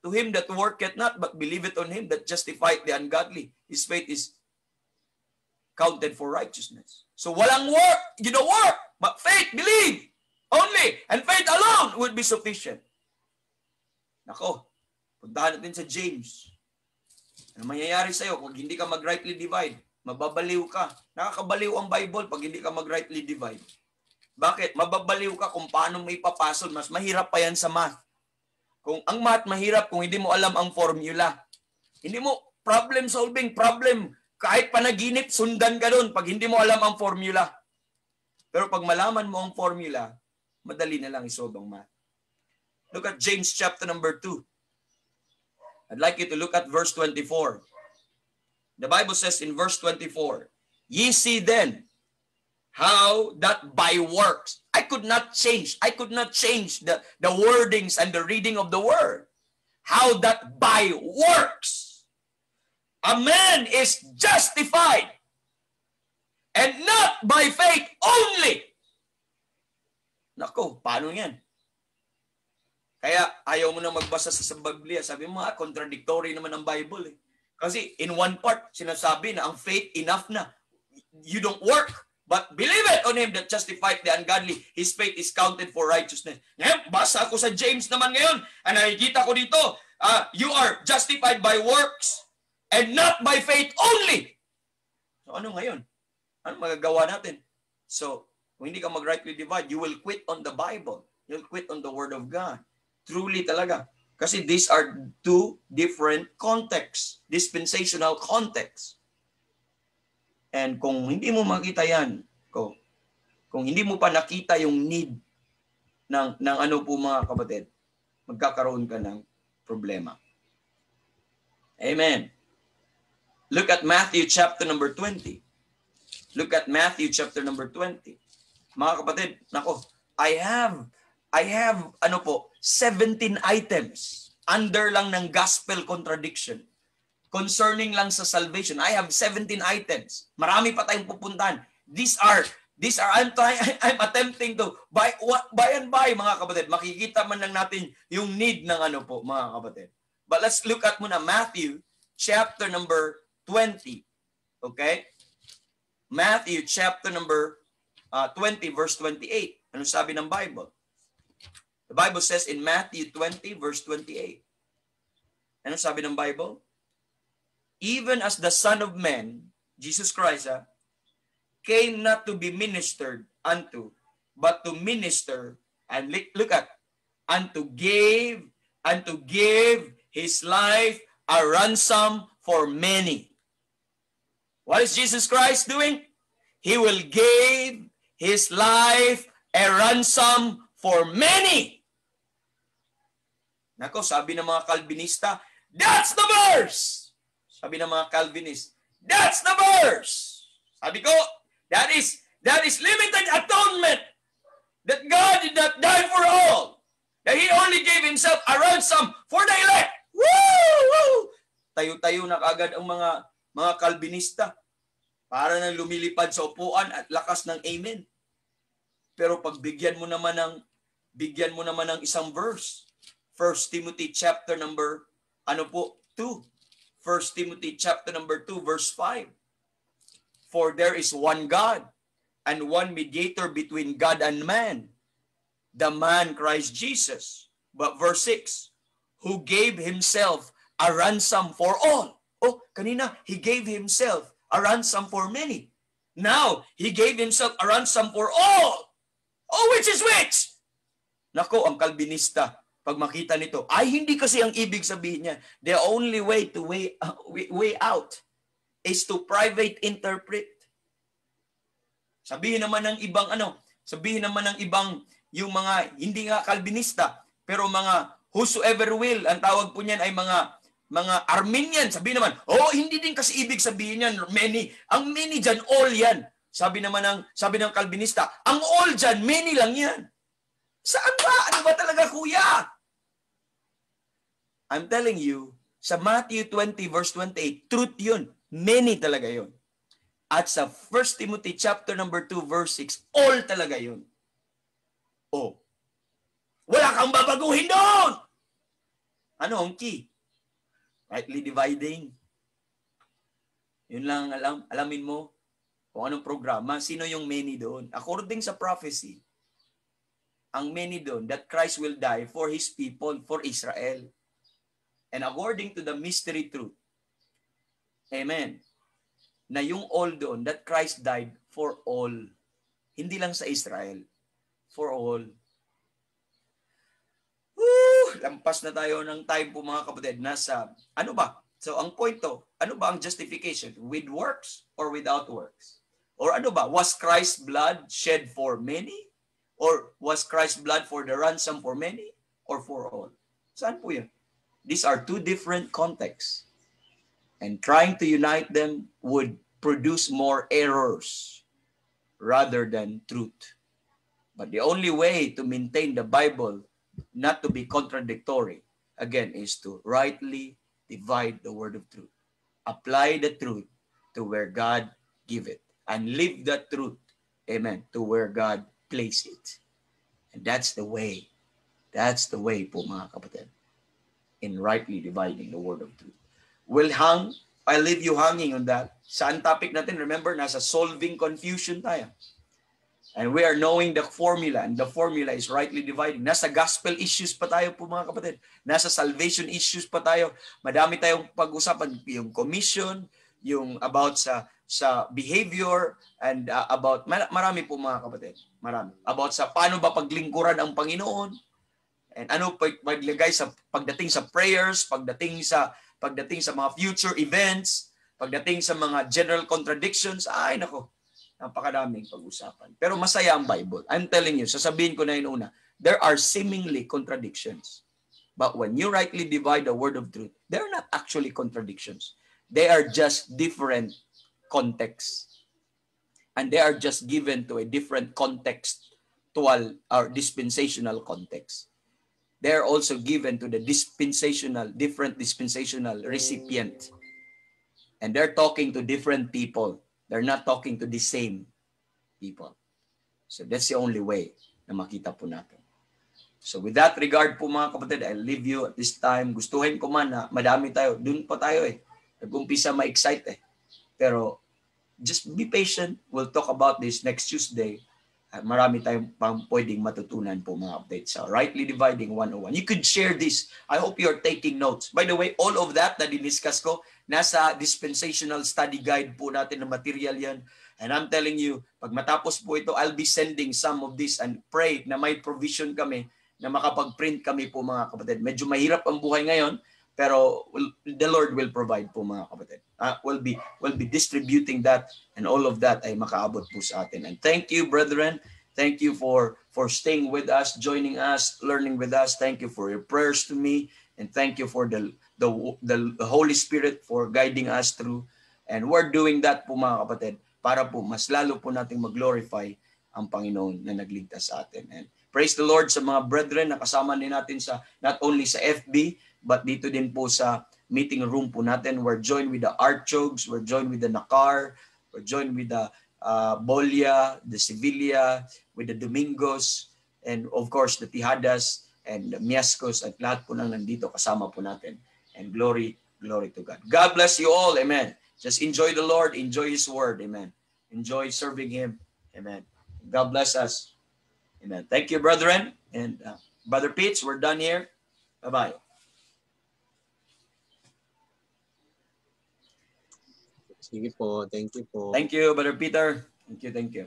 To him that worketh not, but believeth on him that justifieth the ungodly, his faith is counted for righteousness. So walang work, you don't work, but faith, believe only, and faith alone would be sufficient. Nako, puntahan natin sa James. Ano mangyayari sa'yo kung hindi ka mag-rightly divide? Mababaliw ka. Nakakabaliw ang Bible pag hindi ka mag-rightly divide. Bakit? Mababaliw ka kung paano mo ipapasok. Mas mahirap pa yan sa math. Kung ang math mahirap kung hindi mo alam ang formula. Hindi mo problem solving, problem. Kahit panaginip, sundan ka doon pag hindi mo alam ang formula. Pero pag malaman mo ang formula, madali na lang isolve ang math. Look at James chapter number 2. I'd like you to look at verse 24. The Bible says in verse 24, ye see then how that by works, I could not change the wordings and the reading of the word. How that by works, a man is justified and not by faith only. Nako, paano yan? Kaya ayaw mo na magbasa sa Biblia. Sabi mo, contradictory naman ang Bible eh. Kasi in one part, sinasabi na ang faith enough na. You don't work, but believe it on Him that justified the ungodly. His faith is counted for righteousness. Ngayon, basa ako sa James naman ngayon. Ang nakikita ko dito, you are justified by works and not by faith only. So ano ngayon? Ano magagawa natin? So, kung hindi ka mag-rightly divide, you will quit on the Bible. You'll quit on the Word of God. Truly talaga. Kasi these are two different contexts. Dispensational contexts. And kung hindi mo makita yan, kung hindi mo pa nakita yung need ng ano po mga kapatid, magkakaroon ka ng problema. Amen. Look at Matthew chapter number 20. Look at Matthew chapter number 20. Mga kapatid, nako, I have 17 items under lang ng gospel contradiction. Concerning lang sa salvation, I have 17 items. Marami pa tayong pupuntahan. These are I'm attempting to by and by mga kapatid. Makikita man lang natin yung need ng ano po mga kapatid. But let's look at muna Matthew chapter number 20. Okay? Matthew chapter number 20 verse 28. Ano sabi ng Bible? The Bible says in Matthew 20 verse 28. Ano sabi ng Bible? Even as the Son of Man, Jesus Christ, came not to be ministered unto, but to minister, and look at, and to give His life a ransom for many. What is Jesus Christ doing? He will give His life a ransom for many. Nako, sabi ng mga Calvinista, that's the verse! Sabi ng mga Calvinist, that's the verse! Sabi ko, that is limited atonement. That God did not die for all. That He only gave Himself a ransom for the elect. Woo! Tayo-tayo na kaagad ang mga Calvinista. Para na lumilipad sa upuan at lakas ng amen. Pero pag bigyan mo naman ng isang verse. 1 Timothy chapter number 2. 1 Timothy chapter number 2 verse 5. For there is one God and one mediator between God and man, the man Christ Jesus. But verse 6, who gave Himself a ransom for all. Oh, kanina, He gave Himself a ransom for many. Now, He gave Himself a ransom for all. Oh, which is which? Nako, ang Calvinista, pag makita nito, ay hindi kasi ang ibig sabihin niya. The only way to way out is to private interpret. Sabihin naman ng ibang yung mga hindi nga Calvinista, pero mga whosoever will, ang tawag po niyan ay mga Arminian. Sabihin naman, hindi din kasi ibig sabihin niyan many. Ang many diyan all yan. Sabi ng Calvinista, ang all diyan many lang yan. Saan ba? Ano ba talaga, kuya? I'm telling you, sa Matthew 20 verse 28, truth yun. Many talaga yun. At sa 1 Timothy chapter number 2 verse 6, all talaga yun. Oh, wala kang babaguhin doon! Ano ang key? Rightly dividing. Yun lang alamin mo kung anong programa, sino yung many doon. According sa prophecy, ang many doon, that Christ will die for His people, for Israel. And according to the mystery truth, amen, na yung all doon, that Christ died for all. Hindi lang sa Israel. For all. Lampas na tayo ng time po mga kapatid. Nasa, ano ba? So ang point to, ano ba ang justification? With works or without works? Or ano ba? Was Christ's blood shed for many? Or was Christ's blood for the ransom for many? Or for all? Saan po yan? These are two different contexts. And trying to unite them would produce more errors rather than truth. But the only way to maintain the Bible not to be contradictory, again, is to rightly divide the word of truth. Apply the truth to where God give it. And live that truth, amen, to where God place it. And that's the way. That's the way po mga kapatid in rightly dividing the word of truth. I'll leave you hanging on that. Saan topic natin? Remember, nasa solving confusion tayo. And we are knowing the formula, and the formula is rightly dividing. Nasa gospel issues pa tayo po mga kapatid. Nasa salvation issues pa tayo. Madami tayong pag-usapan, yung commission, yung about sa behavior, and about, marami po mga kapatid. Marami. About sa paano ba paglingkuran ang Panginoon, and ano paglagay sa pagdating sa prayers, pagdating sa mga future events, pagdating sa mga general contradictions. Ay nako, napakadaming pag-usapan. Pero masaya ang Bible. I'm telling you, sasabihin ko na yun una, there are seemingly contradictions. But when you rightly divide the word of truth, they're not actually contradictions. They are just different contexts. And they are just given to a different contextual or dispensational context. They are also given to the different dispensational recipient. And they're talking to different people. They're not talking to the same people. So that's the only way na makita po natin. So with that regard po mga kapatid, I'll leave you at this time. Gustuhin ko man na madami tayo. Doon pa tayo eh. Nag-umpisa ma-excite eh. Pero just be patient. We'll talk about this next Tuesday. Marami tayong pang pwedeng matutunan po mga updates sa Rightly Dividing 101. You could share this. I hope you're taking notes. By the way, all of that na diniscuss ko, nasa dispensational study guide po natin na material yan. And I'm telling you, pag matapos po ito, I'll be sending some of this and pray na may provision kami na makapag-print kami po mga kapatid. Medyo mahirap ang buhay ngayon, pero the Lord will provide po mga kapatid. We'll be distributing that, and all of that ay makaabot po sa atin. And thank you, brethren. Thank you for staying with us, joining us, learning with us. Thank you for your prayers to me, and thank you for the Holy Spirit for guiding us through. And we're doing that po mga kapatid para po mas lalo po nating mag-glorify ang Panginoon na nagligtas sa atin. And praise the Lord sa mga brethren na kasama din natin sa not only sa FB, but dito din po sa meeting room po natin. We're joined with the Archogs, we're joined with the Nakar, we're joined with the Bolia, the Sevilla, with the Domingos, and of course the Tihadas and the Miascos, at lahat po nang nandito kasama po natin. And glory to God. God bless you all. Amen. Just enjoy the Lord, enjoy His word. Amen. Enjoy serving Him. Amen. God bless us. Amen. Thank you, brethren. And Brother Pitts, we're done here. Bye-bye. Sige po. Thank you po. Thank you, Brother Peter. Thank you.